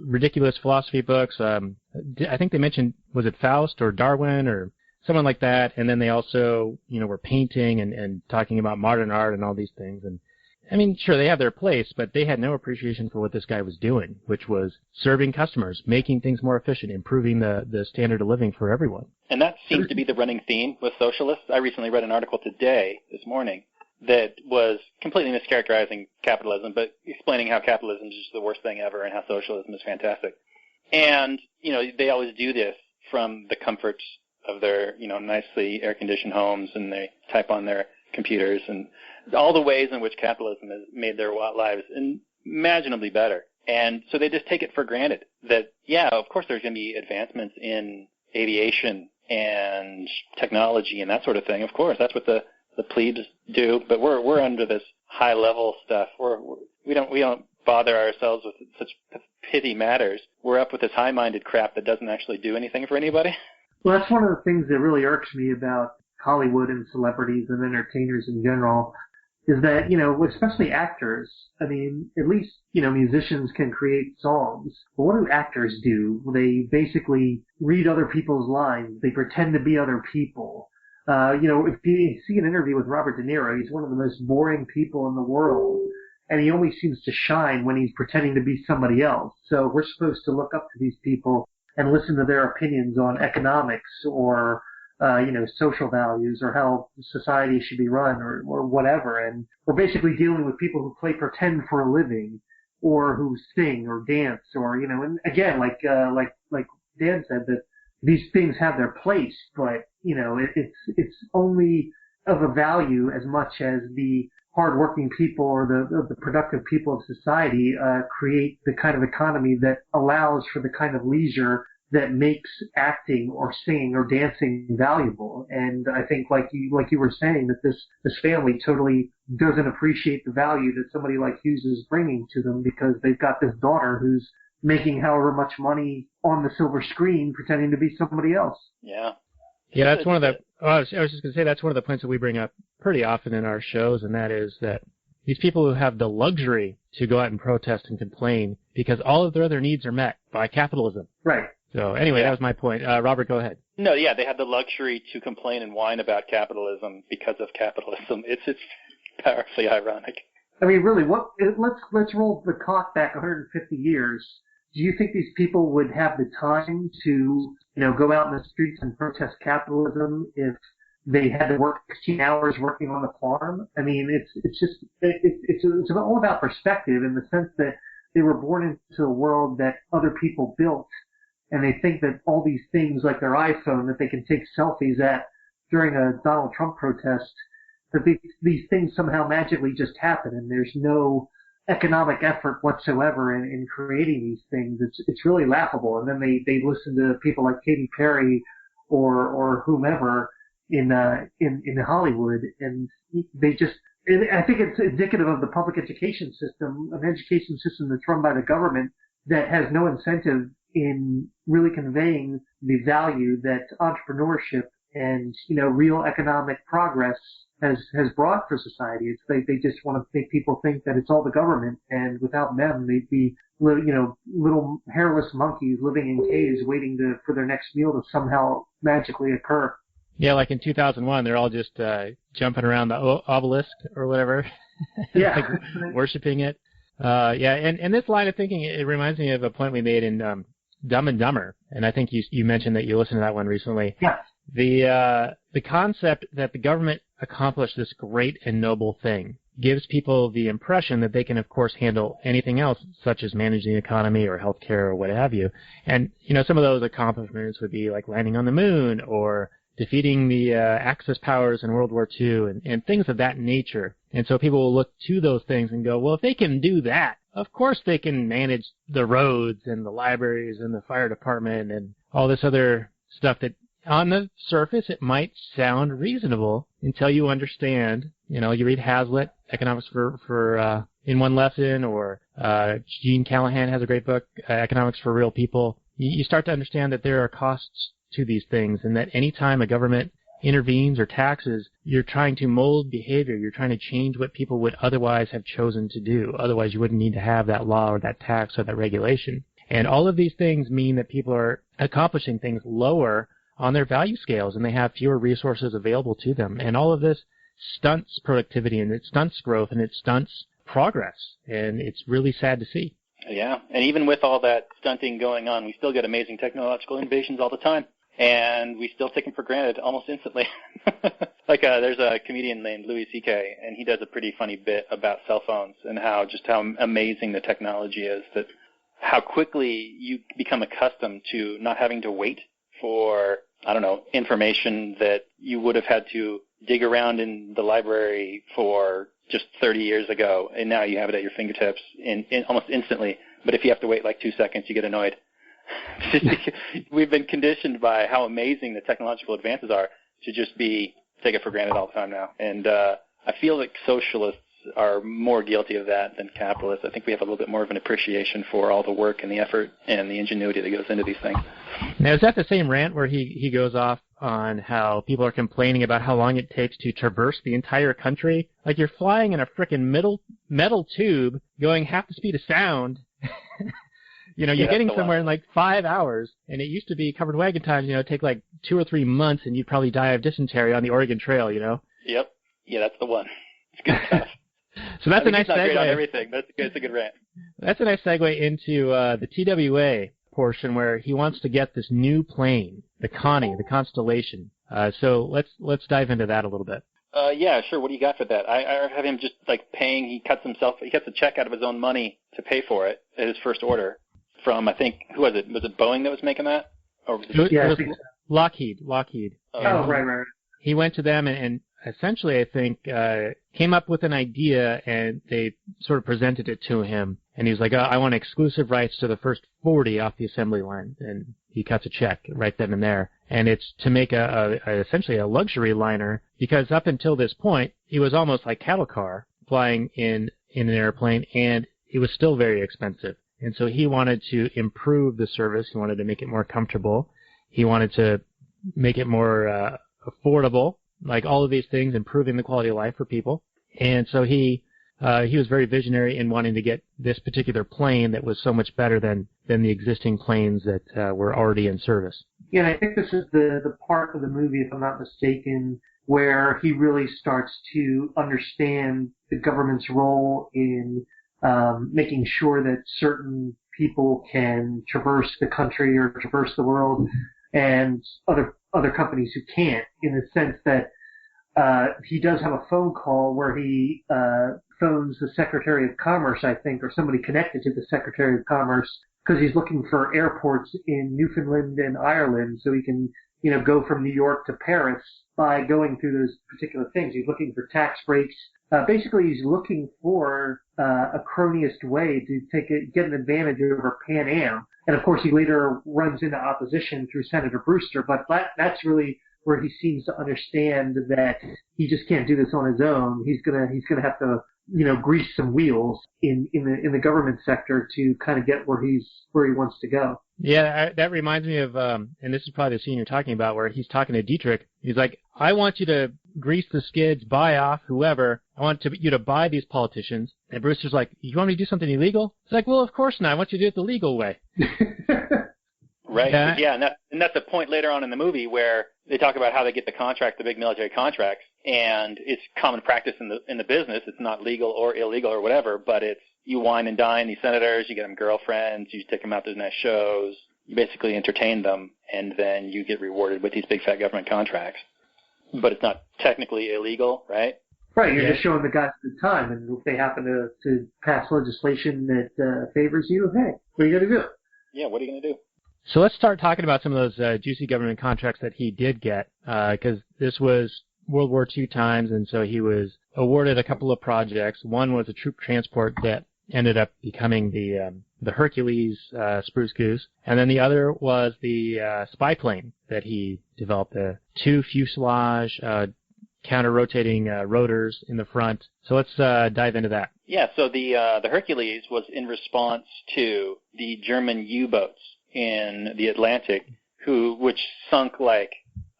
ridiculous philosophy books. I think they mentioned, was it Faust or Darwin or someone like that? And then they also, were painting and talking about modern art and all these things. And I mean, sure, they have their place, but they had no appreciation for what this guy was doing, which was serving customers, making things more efficient, improving the standard of living for everyone. And that seems to be the running theme with socialists. I recently read an article this morning, that was completely mischaracterizing capitalism, but explaining how capitalism is just the worst thing ever and how socialism is fantastic. And, they always do this from the comforts of their, nicely air-conditioned homes, and they type on their computers and all the ways in which capitalism has made their lives imaginably better. And so they just take it for granted that, yeah, of course there's going to be advancements in aviation and technology and that sort of thing. Of course, that's what the plebes do, but we're under this high level stuff. We don't bother ourselves with such petty matters. We're up with this high-minded crap that doesn't actually do anything for anybody. Well, that's one of the things that really irks me about Hollywood and celebrities and entertainers in general, is that, especially actors, I mean, at least, musicians can create songs. But what do actors do? They basically read other people's lines. They pretend to be other people. If you see an interview with Robert De Niro, he's one of the most boring people in the world, and he only seems to shine when he's pretending to be somebody else. So we're supposed to look up to these people and listen to their opinions on economics or, social values or how society should be run or whatever. And we're basically dealing with people who play pretend for a living or who sing or dance or, and again, like Dan said, that these things have their place, but, it's only of a value as much as the hardworking people or the productive people of society create the kind of economy that allows for the kind of leisure that makes acting or singing or dancing valuable. And I think, like you were saying, that this family totally doesn't appreciate the value that somebody like Hughes is bringing to them, because they've got this daughter who's making however much money on the silver screen pretending to be somebody else. Yeah. Yeah, that's one of the, I was just going to say, that's one of the points that we bring up pretty often in our shows, and that is that these people who have the luxury to go out and protest and complain because all of their other needs are met by capitalism. Right. So anyway, That was my point. Robert, go ahead. No, yeah, they have the luxury to complain and whine about capitalism because of capitalism. It's powerfully ironic. I mean, really, let's roll the clock back 150 years. Do you think these people would have the time to, go out in the streets and protest capitalism if they had to work 16 hours working on a farm? I mean, it's all about perspective, in the sense that they were born into a world that other people built, and they think that all these things, like their iPhone, that they can take selfies at during a Donald Trump protest, that these things somehow magically just happen, and there's no economic effort whatsoever in creating these things. It's really laughable. And then they listen to people like Katy Perry or whomever in Hollywood, and they just, I think it's indicative of the public education system, an education system that's run by the government that has no incentive in really conveying the value that entrepreneurship and, real economic progress has brought for society. They just want to make people think that it's all the government, and without them, they'd be, little hairless monkeys living in caves waiting for their next meal to somehow magically occur. Yeah, like in 2001, they're all just jumping around the obelisk or whatever, yeah, like worshiping it. And this line of thinking, it reminds me of a point we made in Dumb and Dumber, and I think you mentioned that you listened to that one recently. Yeah. The concept that the government accomplished this great and noble thing gives people the impression that they can, of course, handle anything else, such as managing the economy or healthcare or what have you. And, some of those accomplishments would be like landing on the moon or defeating the Axis powers in World War II and things of that nature. And so people will look to those things and go, well, if they can do that, of course they can manage the roads and the libraries and the fire department and all this other stuff that, on the surface, it might sound reasonable until you understand, you read Hazlitt, Economics for in one lesson, or Gene Callahan has a great book, Economics for Real People. You start to understand that there are costs to these things, and that any time a government intervenes or taxes, you're trying to mold behavior. You're trying to change what people would otherwise have chosen to do. Otherwise, you wouldn't need to have that law or that tax or that regulation. And all of these things mean that people are accomplishing things lower on their value scales, and they have fewer resources available to them. And all of this stunts productivity, and it stunts growth, and it stunts progress. And it's really sad to see. Yeah, and even with all that stunting going on, we still get amazing technological innovations all the time. And we still take them for granted almost instantly. Like there's a comedian named Louis C.K., and he does a pretty funny bit about cell phones and how amazing the technology is, that how quickly you become accustomed to not having to wait for, I don't know, information that you would have had to dig around in the library for just 30 years ago, and now you have it at your fingertips in almost instantly. But if you have to wait like 2 seconds, you get annoyed. We've been conditioned by how amazing the technological advances are to just take it for granted all the time now. And I feel like socialists are more guilty of that than capitalists. I think we have a little bit more of an appreciation for all the work and the effort and the ingenuity that goes into these things. Now, is that the same rant where he goes off on how people are complaining about how long it takes to traverse the entire country? Like, you're flying in a frickin' metal tube going half the speed of sound. You know, you're getting somewhere in like 5 hours, and it used to be covered wagon times, take like 2 or 3 months, and you'd probably die of dysentery on the Oregon Trail, Yep. Yeah, that's the one. It's good stuff. So that's a nice segue. Great on everything. It's a good rant. That's a nice segue into the TWA portion, where he wants to get this new plane, the Connie, the Constellation. So let's dive into that a little bit. Yeah, sure. What do you got for that? I have him just like paying. He cuts a check out of his own money to pay for it at his first order. From, I think, who was it? Was it Boeing that was making that? Or was it it was Lockheed. Right. He went to them and essentially, I think, came up with an idea, and they sort of presented it to him. And he was like, I want exclusive rights to the first 40 off the assembly line. And he cuts a check right then and there. And it's to make essentially a luxury liner, because up until this point, he was almost like cattle car flying in an airplane, and it was still very expensive. And so he wanted to improve the service. He wanted to make it more comfortable. He wanted to make it more affordable, like all of these things, improving the quality of life for people. And so he was very visionary in wanting to get this particular plane that was so much better than the existing planes that were already in service. Yeah, and I think this is the part of the movie, if I'm not mistaken, where he really starts to understand the government's role in making sure that certain people can traverse the country or traverse the world, and other companies who can't, in the sense that he does have a phone call where he phones the Secretary of Commerce, I think, or somebody connected to the Secretary of Commerce, because he's looking for airports in Newfoundland and Ireland so he can, go from New York to Paris by going through those particular things. He's looking for tax breaks. Basically, he's looking for a cronyist way to get an advantage over Pan Am. And of course, he later runs into opposition through Senator Brewster. But that's really where he seems to understand that he just can't do this on his own. He's gonna have to, grease some wheels in the government sector to kind of get where he wants to go. Yeah, that reminds me of, and this is probably the scene you're talking about, where he's talking to Dietrich. He's like, I want you to grease the skids, buy off whoever. I want you to buy these politicians. And Brewster's like, you want me to do something illegal? He's like, well, of course not. I want you to do it the legal way. Right. Yeah, and that's a point later on in the movie where they talk about how they get the big military contracts, and it's common practice in the business. It's not legal or illegal or whatever, but it's you wine and dine these senators, you get them girlfriends, you take them out to nice shows, you basically entertain them, and then you get rewarded with these big fat government contracts. But it's not technically illegal, right? Right, you're just showing the guys the time, and if they happen to pass legislation that favors you, hey, what are you going to do? Yeah, what are you going to do? So let's start talking about some of those juicy government contracts that he did get, because this was World War II times, and so he was awarded a couple of projects. One was a troop transport that ended up becoming the Hercules Spruce Goose, and then the other was the spy plane that he developed, a 2 fuselage counter-rotating rotors in the front. So let's dive into that. Yeah, so the Hercules was in response to the German U-boats in the Atlantic, which sunk like,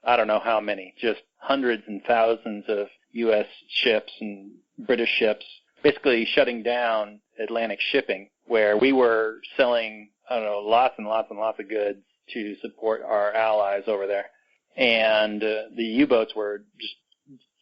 I don't know how many, just hundreds and thousands of U.S. ships and British ships, basically shutting down Atlantic shipping, where we were selling, I don't know, lots and lots and lots of goods to support our allies over there. And the U-boats were just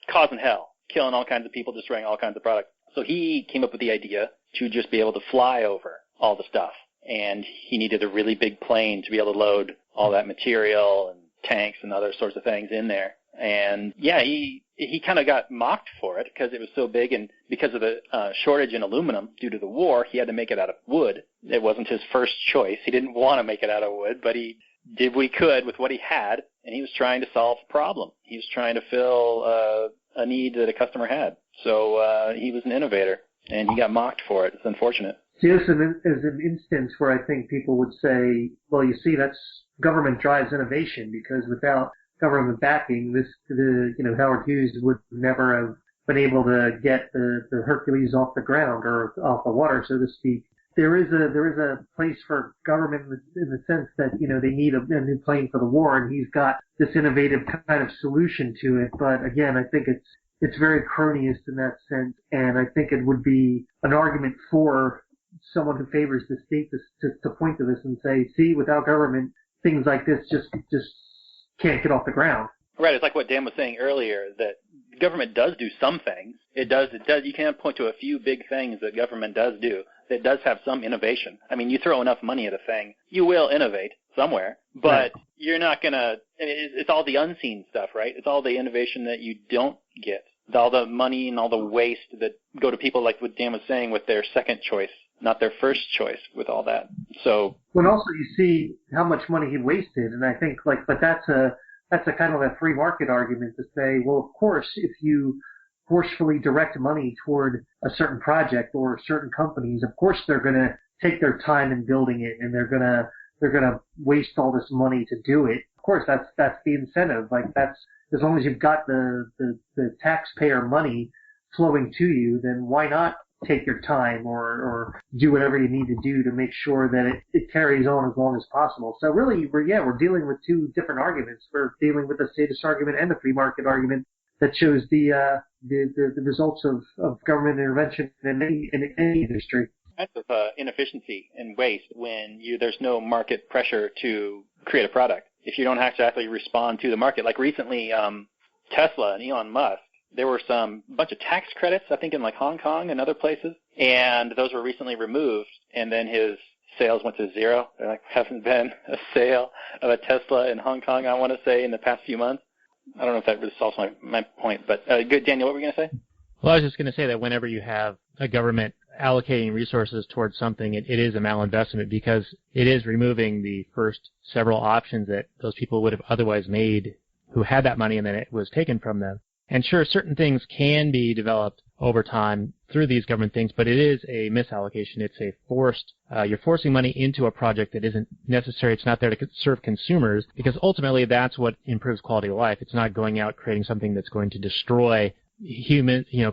causing hell, killing all kinds of people, destroying all kinds of products. So he came up with the idea to just be able to fly over all the stuff. And he needed a really big plane to be able to load all that material and tanks and other sorts of things in there. And yeah, he kind of got mocked for it because it was so big, and because of the shortage in aluminum due to the war, he had to make it out of wood. It wasn't his first choice. He didn't want to make it out of wood, but he did what he could with what he had, and he was trying to solve a problem. He was trying to fill a need that a customer had. So he was an innovator, and he got mocked for it. It's unfortunate. See, this is an instance where I think people would say, well, you see, that's government drives innovation, because without government backing, Howard Hughes would never have been able to get the Hercules off the ground or off the water, so to speak. There is a place for government in the sense that, they need a new plane for the war, and he's got this innovative kind of solution to it. But again, I think it's very cronyist in that sense, and I think it would be an argument for someone who favors the state to point to this and say, see, without government, things like this just can't get off the ground. Right. It's like what Dan was saying earlier, that government does do some things. It does. You can point to a few big things that government does do that does have some innovation. I mean, you throw enough money at a thing, you will innovate somewhere, but right. You're not going to – it's all the unseen stuff, right? It's all the innovation that you don't get, all the money and all the waste that go to people like what Dan was saying with their second choice, not their first choice with all that. So – when also you see how much money he wasted, and I think but that's a kind of a free market argument to say, well, of course, if you forcefully direct money toward a certain project or certain companies, of course they're going to take their time in building it, and they're going to waste all this money to do it. Of course, that's the incentive. That's as long as you've got the taxpayer money flowing to you, then why not take your time or do whatever you need to do to make sure that it carries on as long as possible. So really, we're dealing with two different arguments. We're dealing with the statist argument and the free market argument that shows the results of government intervention in any industry. That's of inefficiency and waste when there's no market pressure to create a product. If you don't actually respond to the market, like recently, Tesla and Elon Musk, there were some bunch of tax credits, I think, in like Hong Kong and other places, and those were recently removed, and then his sales went to zero. There hasn't been a sale of a Tesla in Hong Kong, I want to say, in the past few months. I don't know if that really solves my point, but good. Daniel, what were you going to say? Well, I was just going to say that whenever you have a government allocating resources towards something, it is a malinvestment, because it is removing the first several options that those people would have otherwise made who had that money, and then it was taken from them. And sure, certain things can be developed over time through these government things, but it is a misallocation. It's a forced, you're forcing money into a project that isn't necessary. It's not there to serve consumers, because ultimately that's what improves quality of life. It's not going out creating something that's going to destroy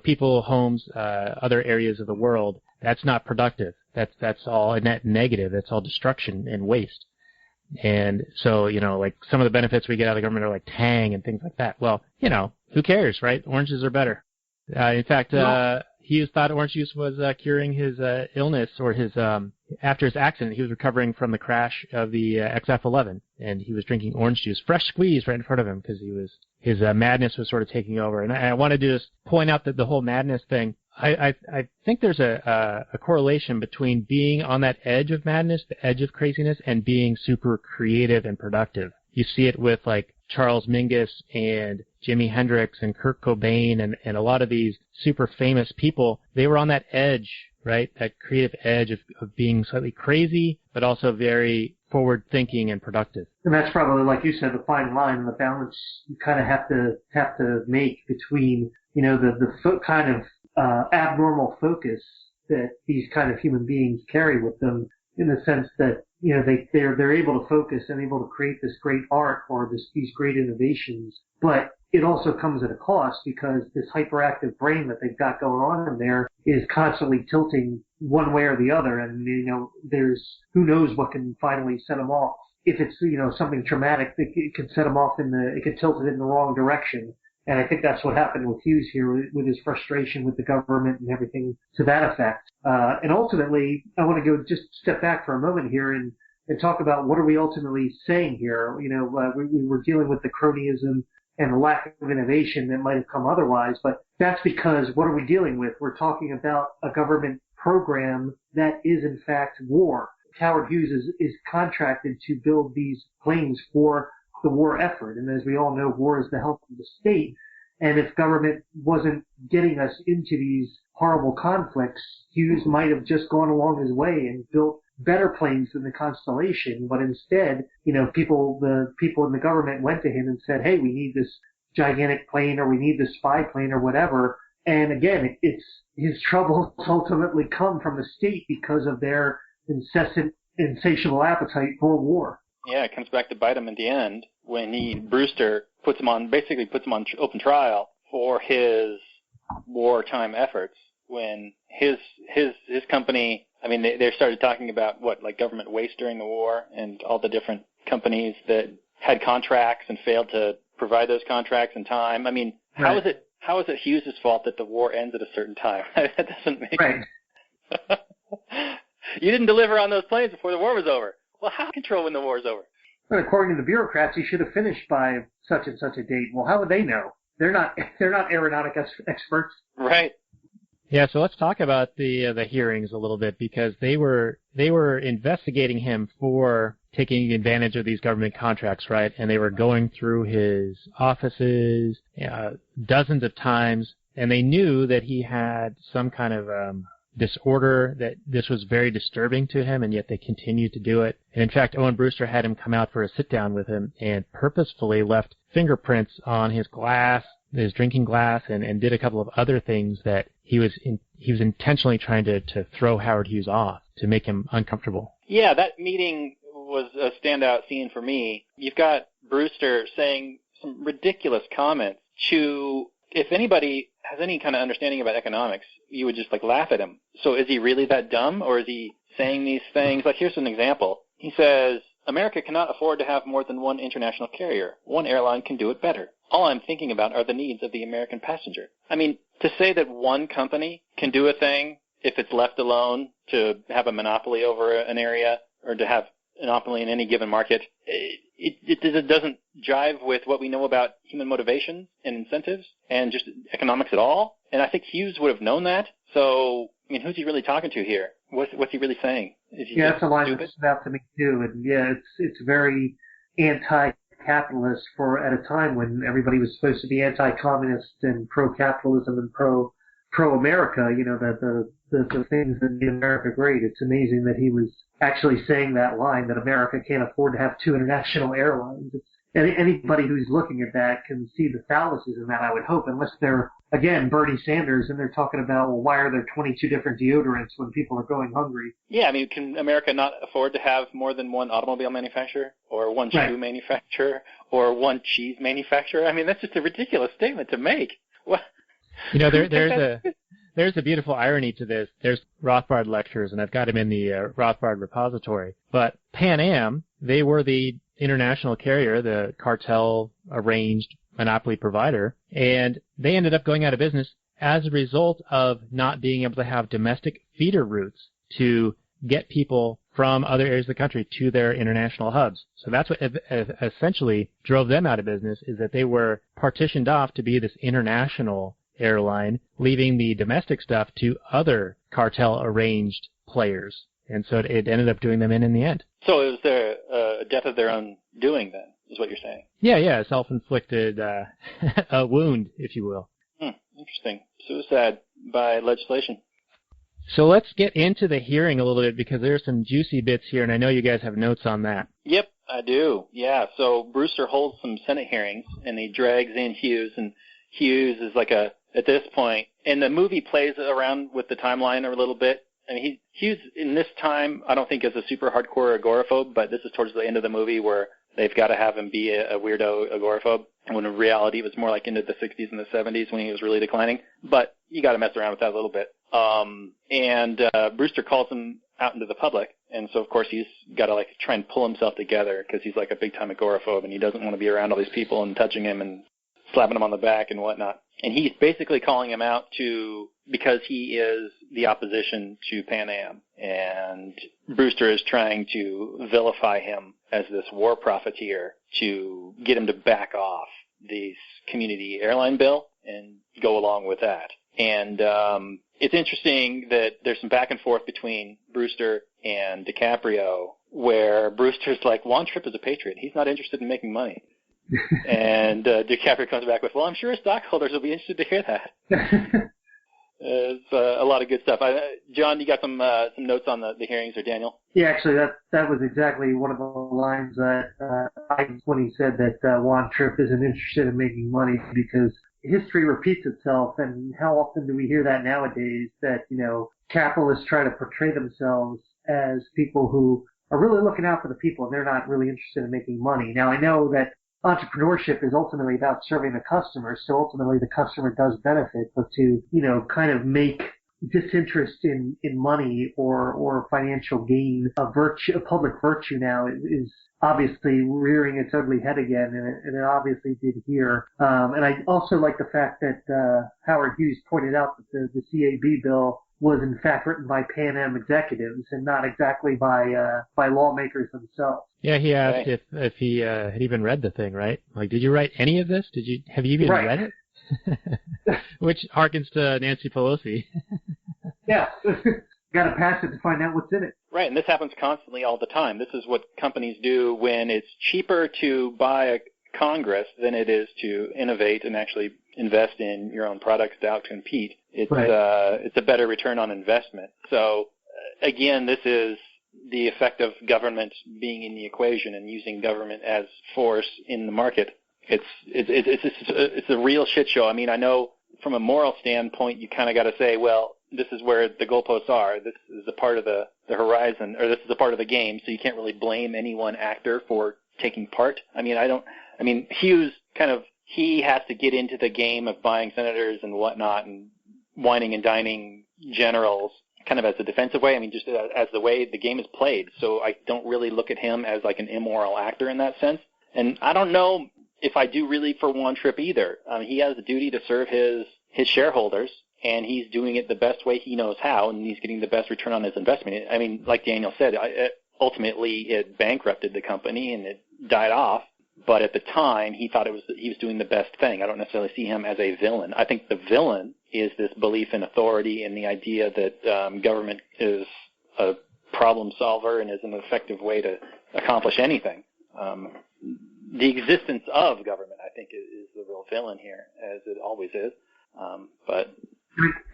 people, homes, other areas of the world. That's not productive. That's all a net negative. That's all destruction and waste. And so, like some of the benefits we get out of the government are like Tang and things like that. Well, who cares, right? Oranges are better. In fact, Hughes thought orange juice was curing his illness, or his after his accident. He was recovering from the crash of the XF-11, and he was drinking orange juice, fresh squeezed, right in front of him, because his madness was sort of taking over. And I wanted to just point out that the whole madness thing, I think there's a correlation between being on that edge of madness, the edge of craziness, and being super creative and productive. You see it with like Charles Mingus and Jimi Hendrix and Kurt Cobain and a lot of these super famous people. They were on that edge, right? That creative edge of being slightly crazy, but also very forward-thinking and productive. And that's probably, like you said, the fine line and the balance you kind of have to make between, the kind of abnormal focus that these kind of human beings carry with them, in the sense that they're able to focus and able to create this great art or these great innovations, but it also comes at a cost because this hyperactive brain that they've got going on in there is constantly tilting one way or the other. And, there's who knows what can finally set them off. If it's, something traumatic, it could set them off it could tilt it in the wrong direction. And I think that's what happened with Hughes here with his frustration with the government and everything to that effect. And ultimately, I want to go just step back for a moment here and talk about what are we ultimately saying here. We were dealing with the cronyism and the lack of innovation that might have come otherwise, but that's because what are we dealing with? We're talking about a government program that is in fact war. Howard Hughes is contracted to build these planes for the war effort. And as we all know, war is the health of the state. And if government wasn't getting us into these horrible conflicts, Hughes might have just gone along his way and built better planes than the Constellation. But instead, the people in the government went to him and said, hey, we need this gigantic plane, or we need this spy plane, or whatever. And again, his troubles ultimately come from the state because of their incessant, insatiable appetite for war. Yeah, it comes back to bite him at the end when Brewster puts him on open trial for his wartime efforts. When his company, they started talking about government waste during the war and all the different companies that had contracts and failed to provide those contracts in time. Right. How is it Hughes' fault that the war ends at a certain time? That doesn't make sense. You didn't deliver on those planes before the war was over. Well, how control when the war's over? But according to the bureaucrats, he should have finished by such and such a date. Well, how would they know? They're not aeronautic experts. Right. Yeah, so let's talk about the hearings a little bit, because they were investigating him for taking advantage of these government contracts, right? And they were going through his offices dozens of times, and they knew that he had some kind of disorder, that this was very disturbing to him, and yet they continued to do it. And in fact, Owen Brewster had him come out for a sit-down with him and purposefully left fingerprints on his drinking glass, and did a couple of other things that he was intentionally trying to throw Howard Hughes off, to make him uncomfortable. Yeah, that meeting was a standout scene for me. You've got Brewster saying some ridiculous comments to, if anybody has any kind of understanding about economics, you would just laugh at him. So is he really that dumb, or is he saying these things? Here's an example. He says, America cannot afford to have more than one international carrier. One airline can do it better. All I'm thinking about are the needs of the American passenger. To say that one company can do a thing if it's left alone, to have a monopoly over an area, or to have a monopoly in any given market, it doesn't jive with what we know about human motivations and incentives and just economics at all. And I think Hughes would have known that. So, who's he really talking to here? What's he really saying? Is he that's a line that stood out to me too. And it's very anti-capitalist at a time when everybody was supposed to be anti-communist and pro-capitalism and pro-America. The things that made America great. It's amazing that he was actually saying that line, that America can't afford to have two international airlines. Anybody who's looking at that can see the fallacies in that, I would hope, unless they're, again, Bernie Sanders, and they're talking about, well, why are there 22 different deodorants when people are going hungry? Yeah, can America not afford to have more than one automobile manufacturer, or one shoe manufacturer, or one cheese manufacturer? That's just a ridiculous statement to make. What? There's a beautiful irony to this. There's Rothbard lectures, and I've got him in the Rothbard repository. But Pan Am, they were the international carrier, the cartel-arranged monopoly provider, and they ended up going out of business as a result of not being able to have domestic feeder routes to get people from other areas of the country to their international hubs. So that's what essentially drove them out of business, is that they were partitioned off to be this international airline, leaving the domestic stuff to other cartel-arranged players. And so it ended up doing them in the end. So it was a death of their own doing, then, is what you're saying? Yeah, self-inflicted a wound, if you will. Interesting. Suicide by legislation. So let's get into the hearing a little bit, because there's some juicy bits here, and I know you guys have notes on that. Yep, I do. Yeah, so Brewster holds some Senate hearings, and he drags in Hughes, and Hughes is at this point, and the movie plays around with the timeline a little bit. Hughes, in this time, I don't think is a super hardcore agoraphobe, but this is towards the end of the movie where they've got to have him be a weirdo agoraphobe, when in reality it was more like into the 60s and the 70s when he was really declining. But you got to mess around with that a little bit. And Brewster calls him out into the public, and so of course he's got to like try and pull himself together because he's like a big-time agoraphobe, and he doesn't want to be around all these people and touching him and slapping him on the back and whatnot. And he's basically calling him out because he is the opposition to Pan Am, and Brewster is trying to vilify him as this war profiteer to get him to back off this community airline bill and go along with that. And it's interesting that there's some back and forth between Brewster and DiCaprio, where Brewster's like, Juan Trippe is a patriot. He's not interested in making money. And DiCaprio comes back with, well, I'm sure his stockholders will be interested to hear that. It's a lot of good stuff. John, you got some notes on the hearings, or Daniel? Yeah, actually, that was exactly one of the lines that when he said that Juan Trippe isn't interested in making money, because history repeats itself, and how often do we hear that nowadays, that, you know, capitalists try to portray themselves as people who are really looking out for the people, and they're not really interested in making money. Now, I know that entrepreneurship is ultimately about serving the customer, so ultimately the customer does benefit, but to, you know, kind of make disinterest in money or financial gain a public virtue now is obviously rearing its ugly head again, and it obviously did here. And I also like the fact that Howard Hughes pointed out that the CAB bill was in fact written by Pan Am executives and not exactly by lawmakers themselves. Yeah, he asked if he had even read the thing, right? Like, did you write any of this? Have you even read it? Which harkens to Nancy Pelosi. Yeah. Got to pass it to find out what's in it. Right, and this happens constantly all the time. This is what companies do when it's cheaper to buy a Congress than it is to innovate and actually invest in your own products to outcompete. It's a better return on investment. So again, this is the effect of government being in the equation and using government as force in the market. It's a real shit show. I mean, I know from a moral standpoint, you kind of got to say, well, this is where the goalposts are. This is a part of the horizon, or this is a part of the game. So you can't really blame any one actor for taking part. I mean, Hughes he has to get into the game of buying senators and whatnot and whining and dining generals kind of as a defensive way. I mean, just as the way the game is played. So I don't really look at him as like an immoral actor in that sense. And I don't know if I do really for Juan Trippe either. He has a duty to serve his shareholders, and he's doing it the best way he knows how, and he's getting the best return on his investment. I mean, like Daniel said, ultimately it bankrupted the company and it died off. But at the time, he thought he was doing the best thing. I don't necessarily see him as a villain. I think the villain is this belief in authority and the idea that government is a problem solver and is an effective way to accomplish anything. The existence of government, I think, is the real villain here, as it always is.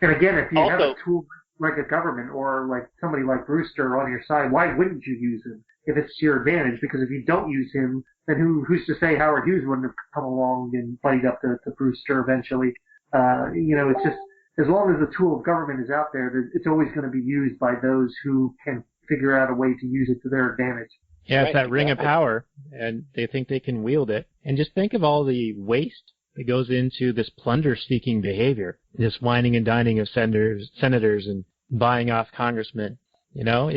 And again, if you have a tool like a government or like somebody like Brewster on your side, why wouldn't you use him if it's to your advantage? Because if you don't use him, then who's to say Howard Hughes wouldn't have come along and buddied up to Brewster eventually? It's just, as long as the tool of government is out there, it's always going to be used by those who can figure out a way to use it to their advantage. Yeah, it's that ring of power, and they think they can wield it. And just think of all the waste that goes into this plunder-seeking behavior, this whining and dining of senators and buying off congressmen. You know,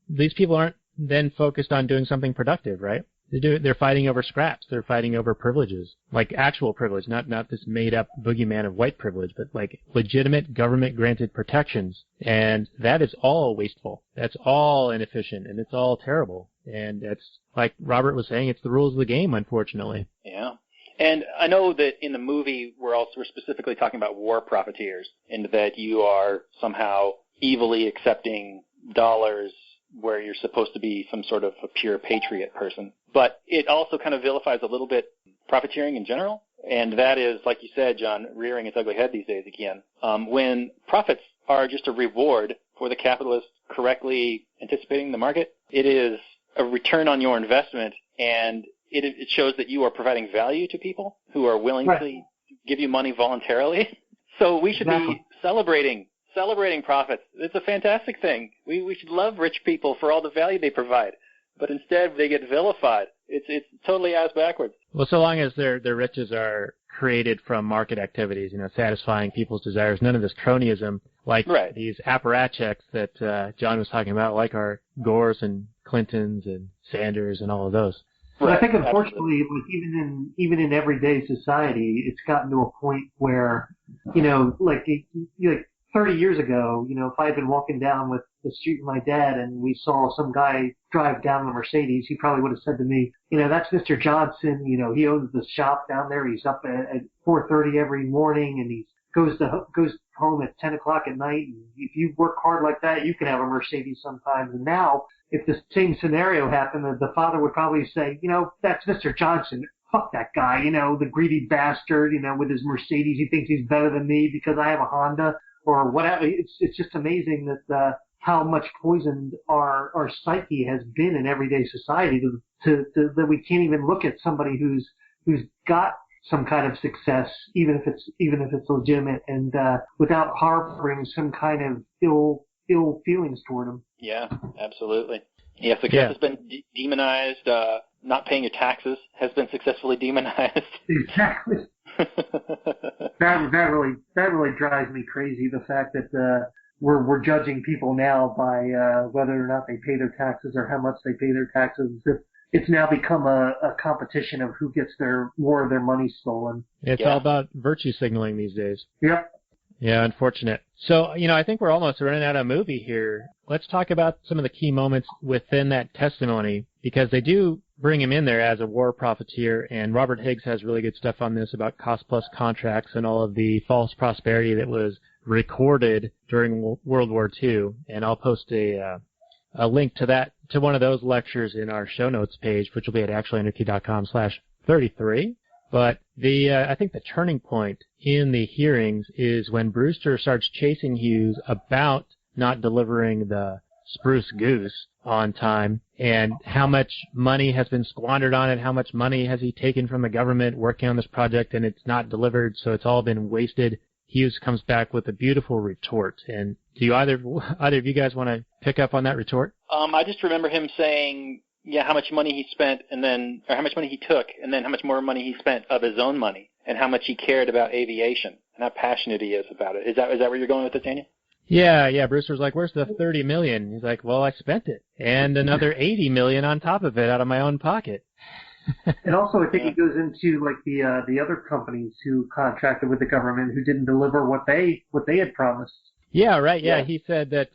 these people aren't then focused on doing something productive, right? They're fighting over scraps. They're fighting over privileges, like actual privilege, not this made-up boogeyman of white privilege, but like legitimate government-granted protections. And that is all wasteful. That's all inefficient, and it's all terrible. And it's like Robert was saying, it's the rules of the game, unfortunately. Yeah. And I know that in the movie we're specifically talking about war profiteers, and that you are somehow evilly accepting dollars where you're supposed to be some sort of a pure patriot person. But it also kind of vilifies a little bit profiteering in general, and that is, like you said, John, rearing its ugly head these days again. When profits are just a reward for the capitalist correctly anticipating the market, it is a return on your investment, and it shows that you are providing value to people who are willing to give you money voluntarily. So we should be celebrating profits. It's a fantastic thing. We should love rich people for all the value they provide. But instead, they get vilified. It's totally ass backwards. Well, so long as their riches are created from market activities, satisfying people's desires, none of this cronyism like these apparatchiks that John was talking about, like our Gores and Clintons and Sanders and all of those. But I think, unfortunately, like even in everyday society, it's gotten to a point where, like 30 years ago, if I had been walking down with the street with my dad and we saw some guy drive down the Mercedes, he probably would have said to me, that's Mr. Johnson. He owns the shop down there. He's up at 4:30 every morning, and he goes home at 10 o'clock at night. And if you work hard like that, you can have a Mercedes sometimes. And now, if the same scenario happened, the father would probably say, that's Mr. Johnson. Fuck that guy, the greedy bastard, with his Mercedes. He thinks he's better than me because I have a Honda or whatever. It's just amazing that how much poisoned our psyche has been in everyday society that we can't even look at somebody who's got some kind of success, even if it's legitimate, and without harboring some kind of ill feelings toward them. Yeah, absolutely. Yeah, success has been demonized. Not paying your taxes has been successfully demonized. Exactly. That really drives me crazy. The fact that we're judging people now by whether or not they pay their taxes or how much they pay their taxes. It's now become a competition of who gets more of their money stolen. It's all about virtue signaling these days. Yep. Yeah, unfortunate. So, I think we're almost running out of movie here. Let's talk about some of the key moments within that testimony, because they do bring him in there as a war profiteer, and Robert Higgs has really good stuff on this about cost-plus contracts and all of the false prosperity that was recorded during World War II, and I'll post a link to that, to one of those lectures in our show notes page, which will be at actuallyanarchy.com/33. But I think the turning point in the hearings is when Brewster starts chasing Hughes about not delivering the spruce goose on time, and how much money has been squandered on it, how much money has he taken from the government working on this project, and it's not delivered, so it's all been wasted. Hughes comes back with a beautiful retort. And do either of you guys want to pick up on that retort? I just remember him saying, how much money he spent, or how much money he took, and then how much more money he spent of his own money, and how much he cared about aviation, and how passionate he is about it. Is that where you're going with it, Daniel? Yeah. Brewster's like, where's the $30 million? He's like, well, I spent it, and another $80 million on top of it out of my own pocket. And also, I think it goes into like the other companies who contracted with the government who didn't deliver what they had promised. Yeah, right. Yeah, he said that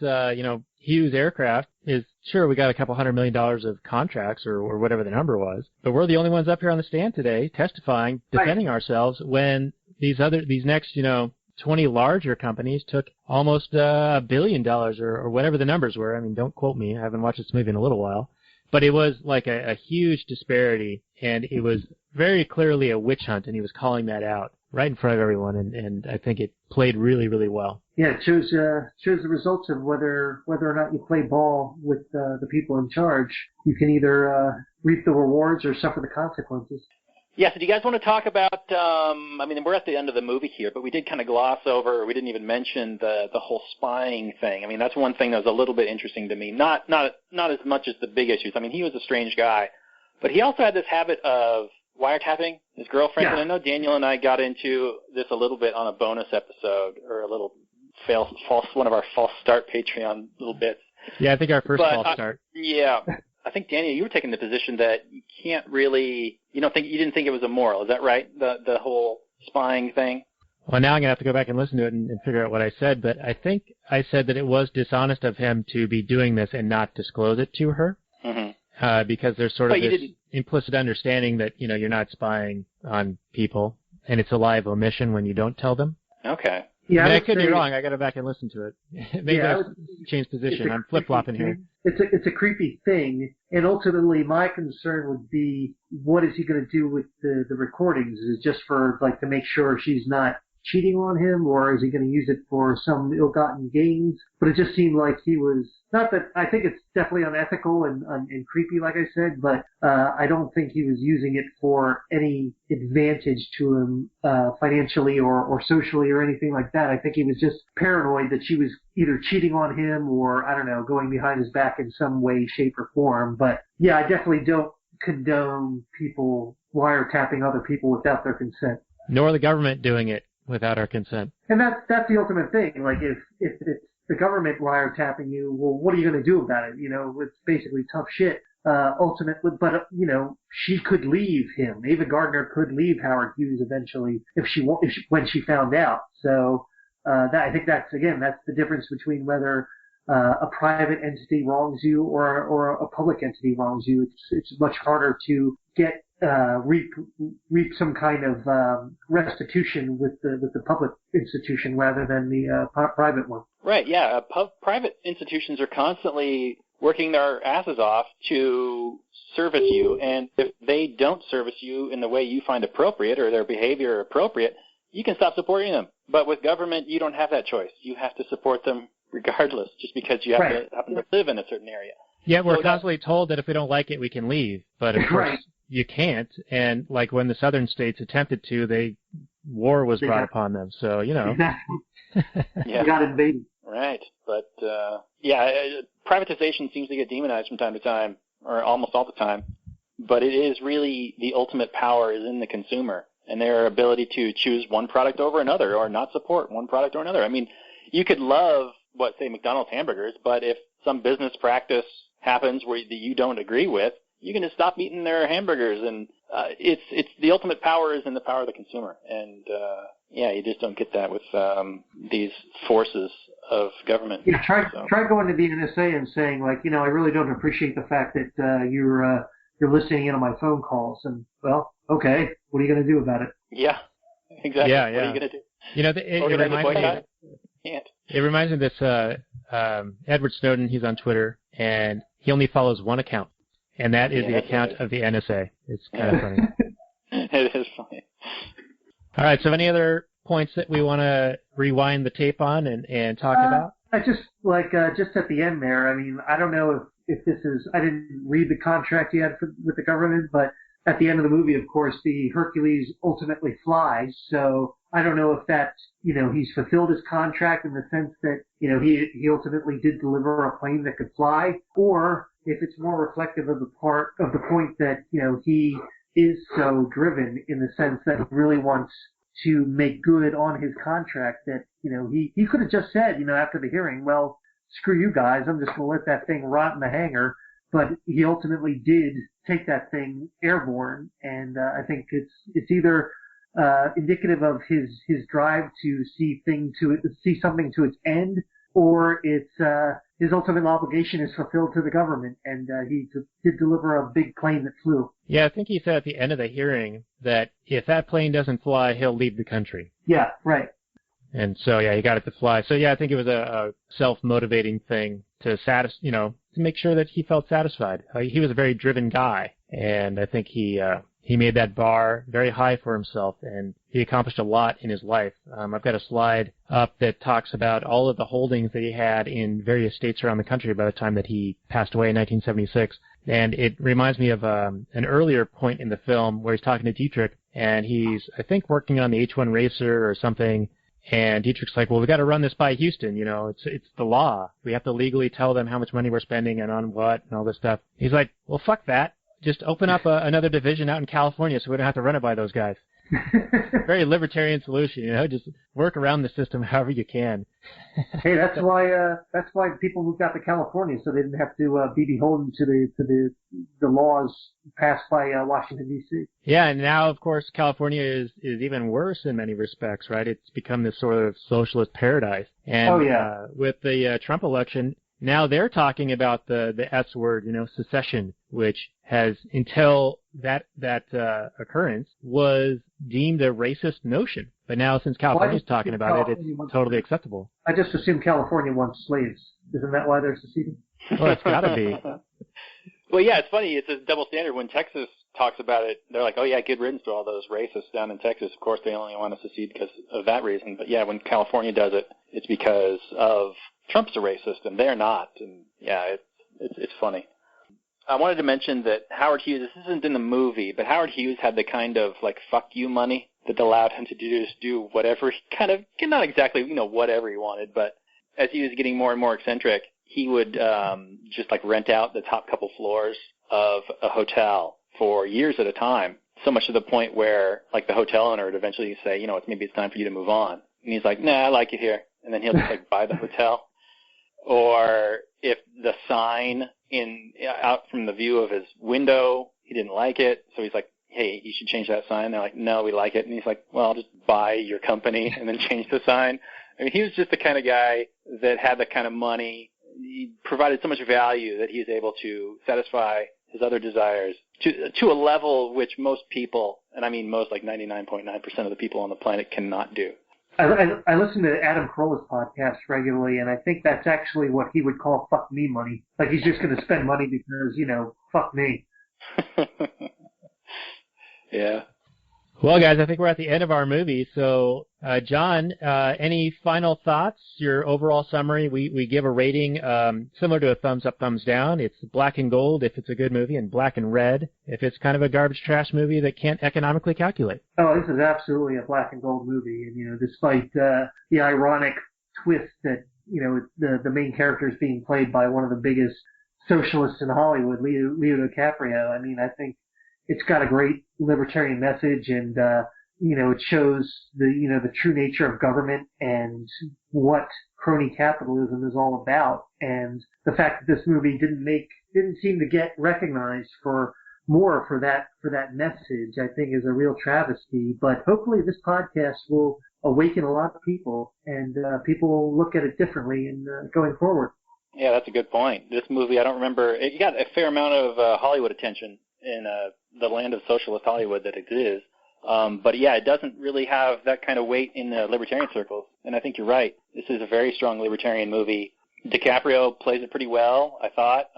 Hughes Aircraft is sure we got a couple $100 million of contracts or whatever the number was, but we're the only ones up here on the stand today testifying, defending ourselves when these next 20 larger companies took almost $1 billion or whatever the numbers were. I mean, don't quote me. I haven't watched this movie in a little while. But it was like a huge disparity, and it was very clearly a witch hunt, and he was calling that out right in front of everyone, and I think it played really, really well. Yeah, it shows the results of whether or not you play ball with the people in charge. You can either reap the rewards or suffer the consequences. Yeah, so do you guys want to talk about, we're at the end of the movie here, but we did kind of gloss over, or we didn't even mention the whole spying thing. I mean, that's one thing that was a little bit interesting to me. Not as much as the big issues. I mean, he was a strange guy, but he also had this habit of wiretapping his girlfriend. Yeah. And I know Daniel and I got into this a little bit on a bonus episode, or a little one of our false start Patreon little bits. Yeah, I think our first false start. Yeah. I think, Daniel, you were taking the position that you can't really, you didn't think it was immoral. Is that right? The whole spying thing? Well, now I'm going to have to go back and listen to it and figure out what I said, but I think I said that it was dishonest of him to be doing this and not disclose it to her. Mm-hmm. Because there's sort of this implicit understanding that, you're not spying on people, and it's a live omission when you don't tell them. Okay. Yeah, I could be wrong. I got to go back and listen to it. Maybe I've changed position. I'm flip-flopping here. It's a creepy thing, and ultimately my concern would be, what is he going to do with the recordings? Is it just for, to make sure she's not cheating on him, or is he going to use it for some ill-gotten gains? But it just seemed like he was, not that, I think it's definitely unethical and creepy, like I said, but I don't think he was using it for any advantage to him financially or socially or anything like that. I think he was just paranoid that she was either cheating on him or, I don't know, going behind his back in some way, shape, or form. But yeah, I definitely don't condone people wiretapping other people without their consent. Nor the government doing it without our consent. And that's the ultimate thing. Like, if it's the government wiretapping you, well, what are you going to do about it? You know, it's basically tough shit. Ultimately, but you know, she could leave him. Ava Gardner could leave Howard Hughes eventually when she found out. So I think that's the difference between whether a private entity wrongs you or a public entity wrongs you. It's much harder to get reap some kind of restitution with the public institution rather than the private one. Right. Yeah. Private institutions are constantly working their asses off to service you, and if they don't service you in the way you find appropriate or their behavior appropriate, you can stop supporting them. But with government, you don't have that choice. You have to support them regardless, just because you have to happen to live in a certain area. Yeah, we're constantly told that if we don't like it, we can leave, but of course you can't. And like when the southern states attempted to, war was brought upon them. So, you know. Exactly. You got invaded. Right. But, privatization seems to get demonized from time to time, or almost all the time. But it is really the ultimate power is in the consumer and their ability to choose one product over another or not support one product or another. I mean, you could love, say, McDonald's hamburgers, but if some business practice happens where you don't agree with, you can just stop eating their hamburgers. And it's the ultimate power is in the power of the consumer. And, you just don't get that with these forces of government. Yeah, try going to the NSA and saying, like, you know, I really don't appreciate the fact that you're listening in on my phone calls. And, well, okay, what are you going to do about it? Yeah, exactly. Yeah. What are you going to do? You know, it reminds me of this Edward Snowden. He's on Twitter, and he only follows one account, and that is the account of the NSA. It's kind of funny. It is funny. All right, so any other points that we want to rewind the tape on and talk about? I just just at the end there, I mean, I don't know if this is, I didn't read the contract yet with the government, but at the end of the movie, of course, the Hercules ultimately flies. So I don't know if that, you know, he's fulfilled his contract in the sense that, you know, he ultimately did deliver a plane that could fly, or if it's more reflective of the point that, you know, he is so driven in the sense that he really wants to make good on his contract that, you know, he could have just said, you know, after the hearing, well, screw you guys, I'm just going to let that thing rot in the hangar. But he ultimately did take that thing airborne, and I think it's either indicative of his drive to see something to its end, or it's his ultimate obligation is fulfilled to the government, and he did deliver a big plane that flew. Yeah, I think he said at the end of the hearing that if that plane doesn't fly, he'll leave the country. Yeah, right. And so, he got it to fly. So, I think it was a self-motivating thing to to make sure that he felt satisfied. He was a very driven guy, and I think he made that bar very high for himself, and he accomplished a lot in his life. I've got a slide up that talks about all of the holdings that he had in various states around the country by the time that he passed away in 1976. And it reminds me of an earlier point in the film where he's talking to Dietrich, and he's, I think, working on the H-1 racer or something. And Dietrich's like, well, we got to run this by Houston. You know, it's the law. We have to legally tell them how much money we're spending and on what and all this stuff. He's like, well, fuck that. Just open up another division out in California so we don't have to run it by those guys. Very libertarian solution, you know, just work around the system however you can. Hey, that's why people moved out to California, so they didn't have to be beholden to the laws passed by Washington D.C. Yeah, and now of course California is even worse in many respects, right? It's become this sort of socialist paradise. And with the Trump election, now they're talking about the S word, you know, secession, which has, until that occurrence, was deemed a racist notion. But now, since California's talking about it, it's totally acceptable. I just assume California wants slaves. Isn't that why they're seceding? Well, it's got to be. Well, yeah, it's funny. It's a double standard. When Texas talks about it, they're like, oh, yeah, good riddance to all those racists down in Texas. Of course, they only want to secede because of that reason. But, yeah, when California does it, it's because of Trump's a racist, and they're not. And, yeah, it's funny. I wanted to mention that Howard Hughes, this isn't in the movie, but Howard Hughes had the kind of, like, fuck you money that allowed him to just do whatever he kind of, not exactly, you know, whatever he wanted, but as he was getting more and more eccentric, he would just, like, rent out the top couple floors of a hotel for years at a time, so much to the point where, like, the hotel owner would eventually say, maybe it's time for you to move on. And he's like, nah, I like it here. And then he'll just, like, buy the hotel. Or if the sign out from the view of his window, he didn't like it, so he's like, hey, you should change that sign. They're like, no, we like it. And he's like, well, I'll just buy your company and then change the sign. I mean, he was just the kind of guy that had the kind of money. He provided so much value that he was able to satisfy his other desires to a level which most people, and I mean most, like 99.9% of the people on the planet, cannot do. I listen to Adam Carolla's podcast regularly, and I think that's actually what he would call fuck me money. Like, he's just going to spend money because, fuck me. Yeah. Well, guys, I think we're at the end of our movie. So, John, any final thoughts? Your overall summary? We give a rating similar to a thumbs up, thumbs down. It's black and gold if it's a good movie, and black and red if it's kind of a garbage trash movie that can't economically calculate. Oh, this is absolutely a black and gold movie, and despite the ironic twist that the main character is being played by one of the biggest socialists in Hollywood, Leo DiCaprio. I mean, I think it's got a great libertarian message, and it shows the true nature of government and what crony capitalism is all about. And the fact that this movie didn't seem to get recognized for that message, I think, is a real travesty. But hopefully, this podcast will awaken a lot of people, and people will look at it differently and going forward. Yeah, that's a good point. This movie, I don't remember. It got a fair amount of Hollywood attention in the land of socialist Hollywood that it is. But yeah, it doesn't really have that kind of weight in the libertarian circles. And I think you're right. This is a very strong libertarian movie. DiCaprio plays it pretty well, I thought.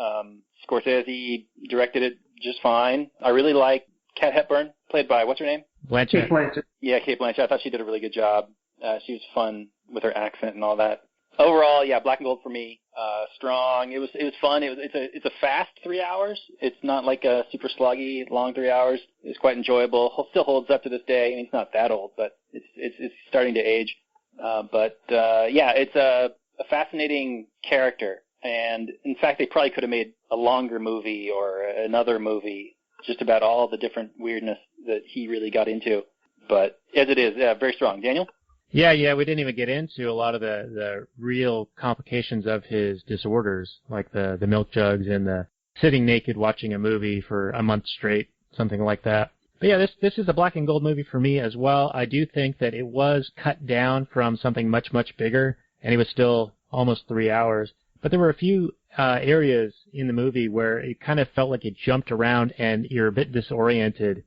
Scorsese directed it just fine. I really like Kat Hepburn, played by, what's her name? Blanchett. Kate Blanchett. Yeah, Kate Blanchett. I thought she did a really good job. She was fun with her accent and all that. Overall, yeah, black and gold for me. Strong. It was fun. It's a fast 3 hours. It's not like a super sluggy long 3 hours. It's quite enjoyable. Still holds up to this day. I mean, it's not that old, but it's starting to age. Yeah, it's a fascinating character. And in fact, they probably could have made a longer movie or another movie just about all the different weirdness that he really got into. But as it is, yeah, very strong. Daniel? Yeah, we didn't even get into a lot of the real complications of his disorders, like the milk jugs and the sitting naked watching a movie for a month straight, something like that. But yeah, this is a black and gold movie for me as well. I do think that it was cut down from something much, much bigger, and it was still almost 3 hours. But there were a few areas in the movie where it kind of felt like it jumped around and you're a bit disoriented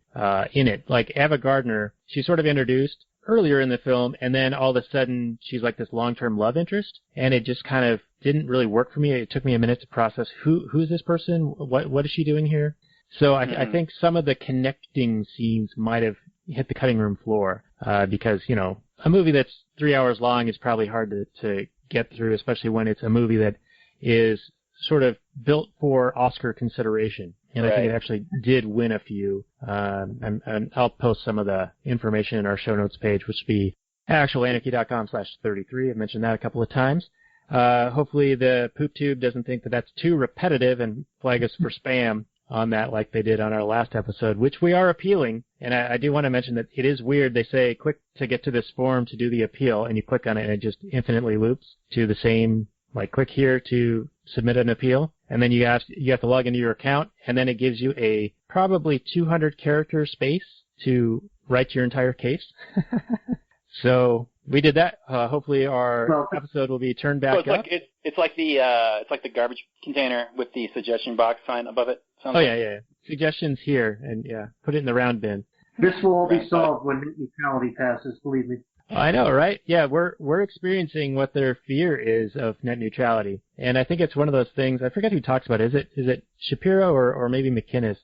in it. Like Ava Gardner, she's sort of introduced earlier in the film, and then all of a sudden she's like this long-term love interest, and it just kind of didn't really work for me. It took me a minute to process who's this person, what is she doing here. So I think some of the connecting scenes might have hit the cutting room floor because a movie that's 3 hours long is probably hard to get through, especially when it's a movie that is sort of built for Oscar consideration. And right. I think it actually did win a few. And I'll post some of the information in our show notes page, which would be actualanarchy.com/33. I've mentioned that a couple of times. Hopefully the poop tube doesn't think that that's too repetitive and flag us for spam on that like they did on our last episode, which we are appealing. And I do want to mention that it is weird. They say, click to get to this form to do the appeal, and you click on it and it just infinitely loops to the same, like click here to submit an appeal. And then you have to log into your account, and then it gives you a probably 200-character space to write your entire case. So we did that. Hopefully our episode will be turned back up. It's like the garbage container with the suggestion box sign above it. Yeah. Suggestions here, and yeah, put it in the round bin. This will all be solved when net neutrality passes, believe me. I know, right? Yeah, we're experiencing what their fear is of net neutrality, and I think it's one of those things. I forget who talks about it. Is it Shapiro or maybe McGinnis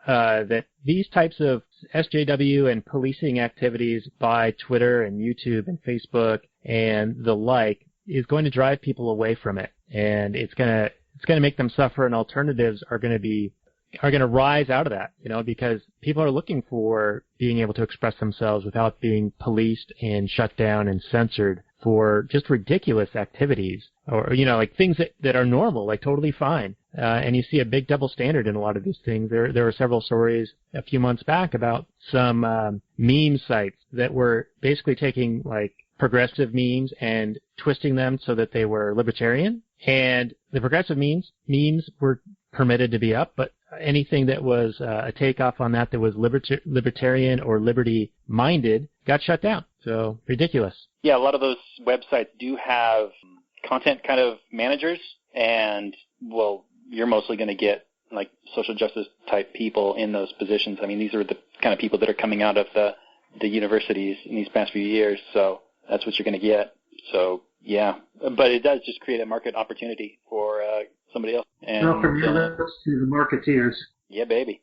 that these types of SJW and policing activities by Twitter and YouTube and Facebook and the like is going to drive people away from it, and it's gonna make them suffer, and alternatives are going to rise out of that, because people are looking for being able to express themselves without being policed and shut down and censored for just ridiculous activities, or, like things that are normal, like totally fine. And you see a big double standard in a lot of these things. There were several stories a few months back about some meme sites that were basically taking like progressive memes and twisting them so that they were libertarian. And the progressive memes were permitted to be up, but anything that was a takeoff on that was libertarian or liberty-minded got shut down. So ridiculous. Yeah, a lot of those websites do have content kind of managers, and, well, you're mostly going to get like social justice type people in those positions. I mean, these are the kind of people that are coming out of the universities in these past few years, so that's what you're going to get. So, yeah, but it does just create a market opportunity for somebody else. And, well, from your lips to the marketeers. Yeah, baby.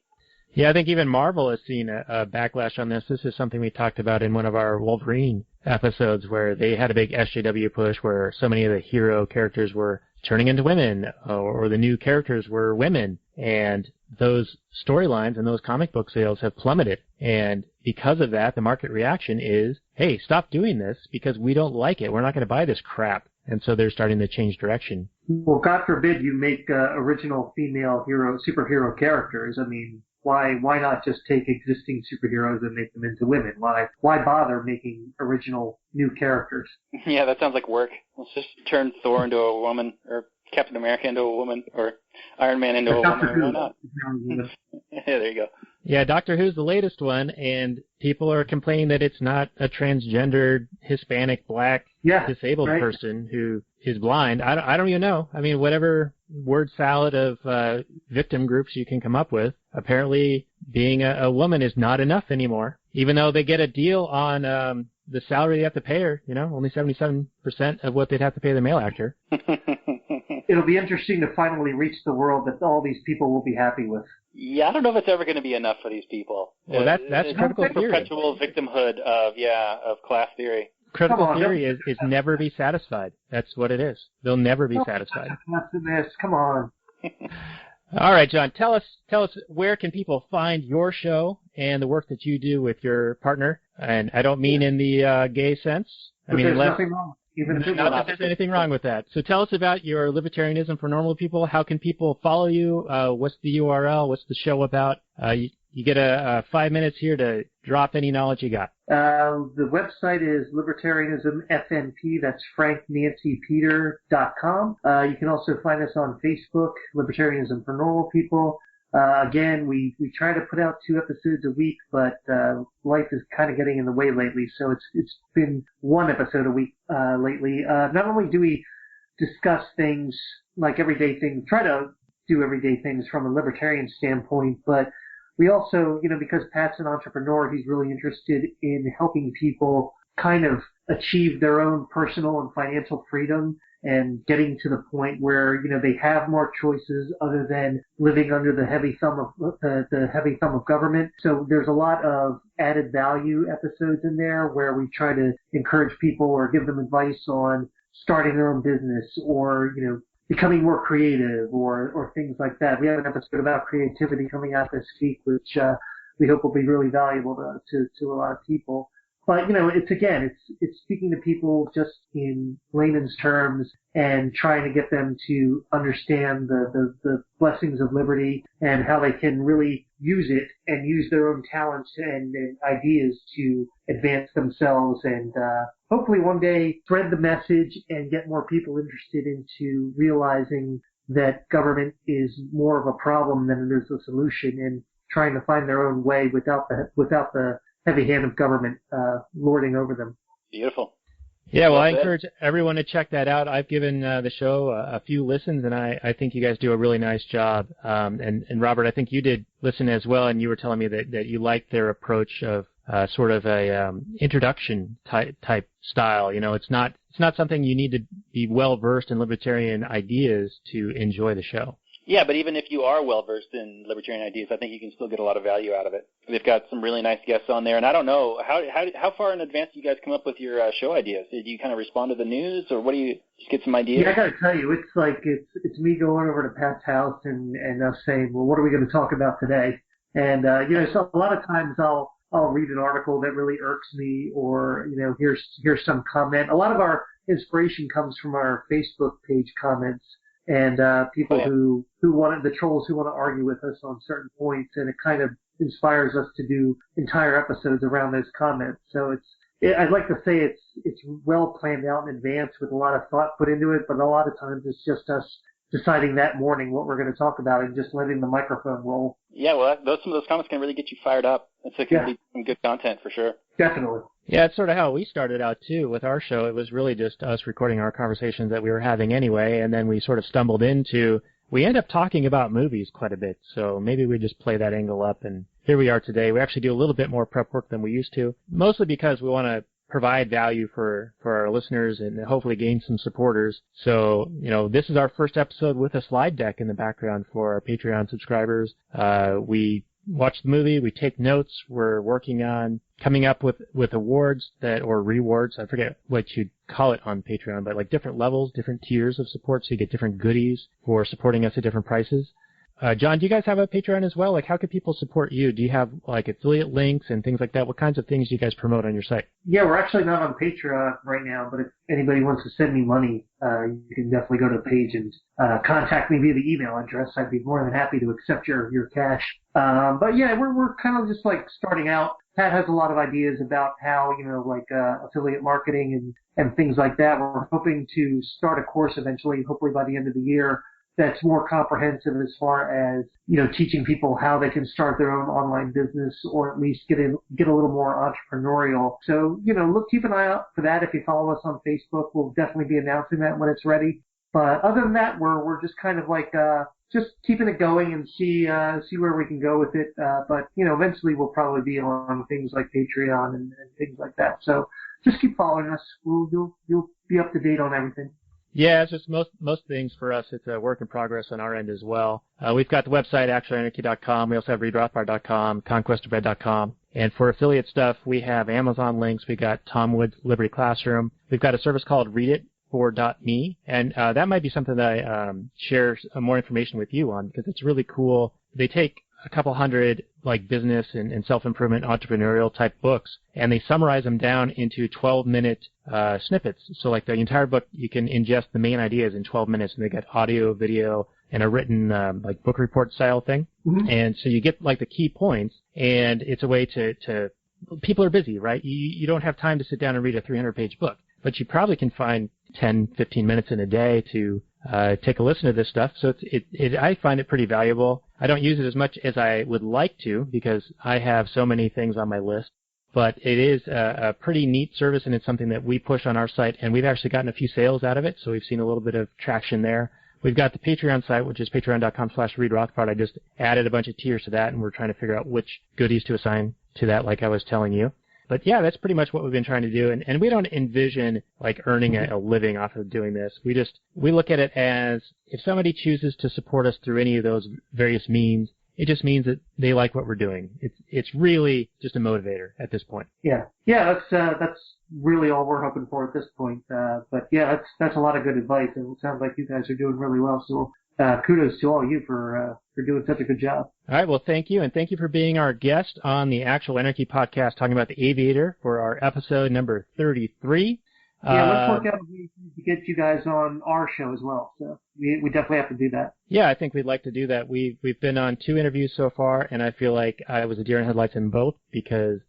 Yeah, I think even Marvel has seen a backlash on this. This is something we talked about in one of our Wolverine episodes, where they had a big SJW push where so many of the hero characters were turning into women, or the new characters were women, and those storylines and those comic book sales have plummeted. And because of that, the market reaction is, hey, stop doing this because we don't like it. We're not going to buy this crap. And so they're starting to change direction. Well, God forbid you make original female superhero characters. I mean, why not just take existing superheroes and make them into women? Why bother making original new characters? Yeah, that sounds like work. Let's just turn Thor into a woman, or Captain America into a woman, or Iron Man into a woman. Why not? Yeah, there you go. Yeah, Doctor Who's the latest one, and people are complaining that it's not a transgendered, Hispanic, black, disabled person who is blind. I don't even know. I mean, whatever word salad of victim groups you can come up with, apparently being a woman is not enough anymore, even though they get a deal on the salary they have to pay her, only 77% of what they'd have to pay the male actor. It'll be interesting to finally reach the world that all these people will be happy with. Yeah, I don't know if it's ever going to be enough for these people. Well, that's critical theory. Perpetual victimhood of class theory. Critical theory is never be satisfied. That's what it is. They'll never be satisfied. Come on. All right, John, tell us where can people find your show and the work that you do with your partner? And I don't mean in the gay sense. I mean, there's nothing wrong. Not that there's anything wrong with that. So tell us about your Libertarianism for Normal People. How can people follow you? What's the URL? What's the show about? You get 5 minutes here to drop any knowledge you got. The website is Libertarianism FNP. That's FrankNancyPeter.com. You can also find us on Facebook, Libertarianism for Normal People. Again, we try to put out 2 episodes a week, but life is kind of getting in the way lately, so it's been 1 episode a week lately. Not only do we discuss things like everyday things, try to do everyday things from a libertarian standpoint, but we also, because Pat's an entrepreneur, he's really interested in helping people kind of achieve their own personal and financial freedom and getting to the point where, they have more choices other than living under the heavy thumb of government. So there's a lot of added value episodes in there where we try to encourage people or give them advice on starting their own business or, becoming more creative or things like that. We have an episode about creativity coming out this week, which we hope will be really valuable to a lot of people. But, it's speaking to people just in layman's terms and trying to get them to understand the blessings of liberty and how they can really use it and use their own talents and ideas to advance themselves and hopefully one day spread the message and get more people interested into realizing that government is more of a problem than it is a solution and trying to find their own way without the heavy hand of government lording over them. Beautiful. Yeah, well, I encourage everyone to check that out. I've given the show a few listens, and I think you guys do a really nice job. And Robert, I think you did listen as well, and you were telling me that you liked their approach of sort of a introduction type style. It's not something you need to be well versed in libertarian ideas to enjoy the show. Yeah, but even if you are well-versed in libertarian ideas, I think you can still get a lot of value out of it. They've got some really nice guests on there, and I don't know, how far in advance do you guus come up with your show ideas? Do you kind of respond to the news, or what do you just get some ideas? Yeah, I got to tell you, it's like it's me going over to Pat's house and us saying, well, what are we going to talk about today? And, so a lot of times I'll read an article that really irks me or, here's some comment. A lot of our inspiration comes from our Facebook page comments and people who wanted, the trolls who want to argue with us on certain points, and it kind of inspires us to do entire episodes around those comments. So I'd like to say it's well planned out in advance with a lot of thought put into it, but a lot of times it's just us deciding that morning what we're going to talk about and just letting the microphone roll. Yeah, well, some of those comments can really get you fired up. It's going to be some good content for sure. Definitely. Yeah, it's sort of how we started out, too, with our show. It was really just us recording our conversations that we were having anyway, and then we sort of stumbled into, we end up talking about movies quite a bit, so maybe we just play that angle up, and here we are today. We actually do a little bit more prep work than we used to, mostly because we want to provide value for our listeners and hopefully gain some supporters. So, this is our first episode with a slide deck in the background for our Patreon subscribers. We watch the movie, we take notes, we're working on coming up with awards or rewards, I forget what you'd call it on Patreon, but like different levels, different tiers of support, so you get different goodies for supporting us at different prices. John, do you guys have a Patreon as well? Like, how can people support you? Do you have, like, affiliate links and things like that? What kinds of things do you guys promote on your site? Yeah, we're actually not on Patreon right now, but if anybody wants to send me money, you can definitely go to the page and contact me via the email address. I'd be more than happy to accept your cash. But yeah, we're kind of just, like, starting out. Pat has a lot of ideas about how, affiliate marketing and things like that. We're hoping to start a course eventually, hopefully by the end of the year, that's more comprehensive as far as, teaching people how they can start their own online business or at least get a little more entrepreneurial. So, keep an eye out for that. If you follow us on Facebook, we'll definitely be announcing that when it's ready. But other than that, we're just kind of like, just keeping it going and see where we can go with it. But, eventually we'll probably be on things like Patreon and things like that. So just keep following us. You'll be up to date on everything. Yeah, it's just most things for us. It's a work in progress on our end as well. We've got the website, ActualAnarchy.com. We also have ReadRothbard.com, ConquestOfBread.com. And for affiliate stuff, we have Amazon links. We got Tom Wood's Liberty Classroom. We've got a service called ReadIt4.me, and that might be something that I share more information with you on because it's really cool. They take a couple hundred like business and self-improvement entrepreneurial type books, and they summarize them down into 12-minute snippets. So like the entire book, you can ingest the main ideas in 12 minutes, and they get audio, video, and a written like book report style thing. Mm-hmm. And so you get like the key points, and it's a way to people are busy, right? You don't have time to sit down and read a 300-page book, but you probably can find 10, 15 minutes in a day to take a listen to this stuff. So I find it pretty valuable. I don't use it as much as I would like to because I have so many things on my list, but it is a pretty neat service, and it's something that we push on our site, and we've actually gotten a few sales out of it, so we've seen a little bit of traction there. We've got the Patreon site, which is patreon.com/ReadRothbard. I just added a bunch of tiers to that, and we're trying to figure out which goodies to assign to that, like I was telling you. But yeah, that's pretty much what we've been trying to do, and we don't envision like earning a living off of doing this. We look at it as if somebody chooses to support us through any of those various means, it just means that they like what we're doing. It's really just a motivator at this point. Yeah, that's really all we're hoping for at this point. But yeah, that's a lot of good advice, and it sounds like you guys are doing really well. So kudos to all of you for doing such a good job. All right, well, thank you, and thank you for being our guest on the Actual Anarchy podcast, talking about the Aviator for our episode number 33. Yeah, let's work out a way to get you guys on our show as well. So we definitely have to do that. Yeah, I think we'd like to do that. We've been on 2 interviews so far, and I feel like I was a deer in headlights in both because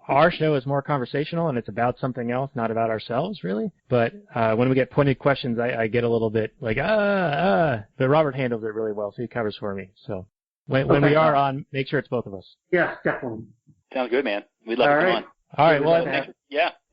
our show is more conversational and it's about something else, not about ourselves, really. But when we get pointed questions, I get a little bit like, But Robert handles it really well, so he covers for me. So when we are on, make sure it's both of us. Yes, definitely. Sounds good, man. We'd love to come on. All right, well, thanks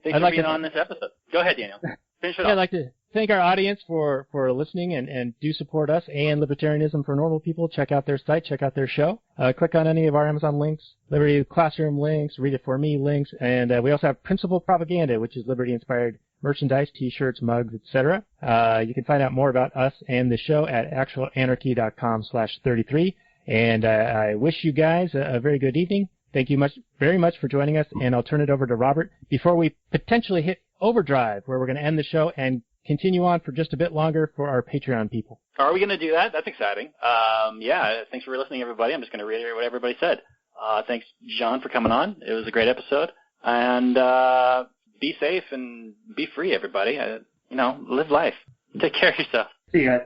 for being on this episode. Go ahead, Daniel. Finish it off. I'd like to thank our audience for listening and do support us and Libertarianism for Normal People. Check out their site, check out their show. Click on any of our Amazon links, Liberty Classroom links, Read It For Me links, and we also have Principal Propaganda, which is Liberty-inspired merchandise, T-shirts, mugs, etc. You can find out more about us and the show at actualanarchy.com/33. And I wish you guys a very good evening. Thank you very much for joining us, and I'll turn it over to Robert before we potentially hit overdrive, where we're going to end the show and continue on for just a bit longer for our Patreon people. Are we going to do that? That's exciting. Thanks for listening, everybody. I'm just going to reiterate what everybody said. Thanks, John, for coming on. It was a great episode. And be safe and be free, everybody. live life. Take care of yourself. See ya.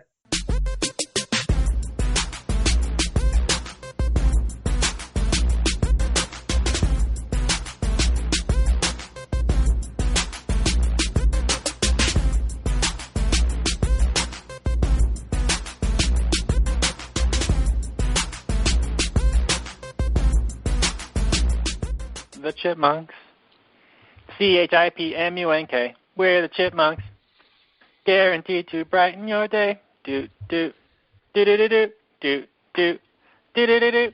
The Chipmunks. CHIPMUNK. We're the Chipmunks. Guaranteed to brighten your day. Do do do do do do do do do do do.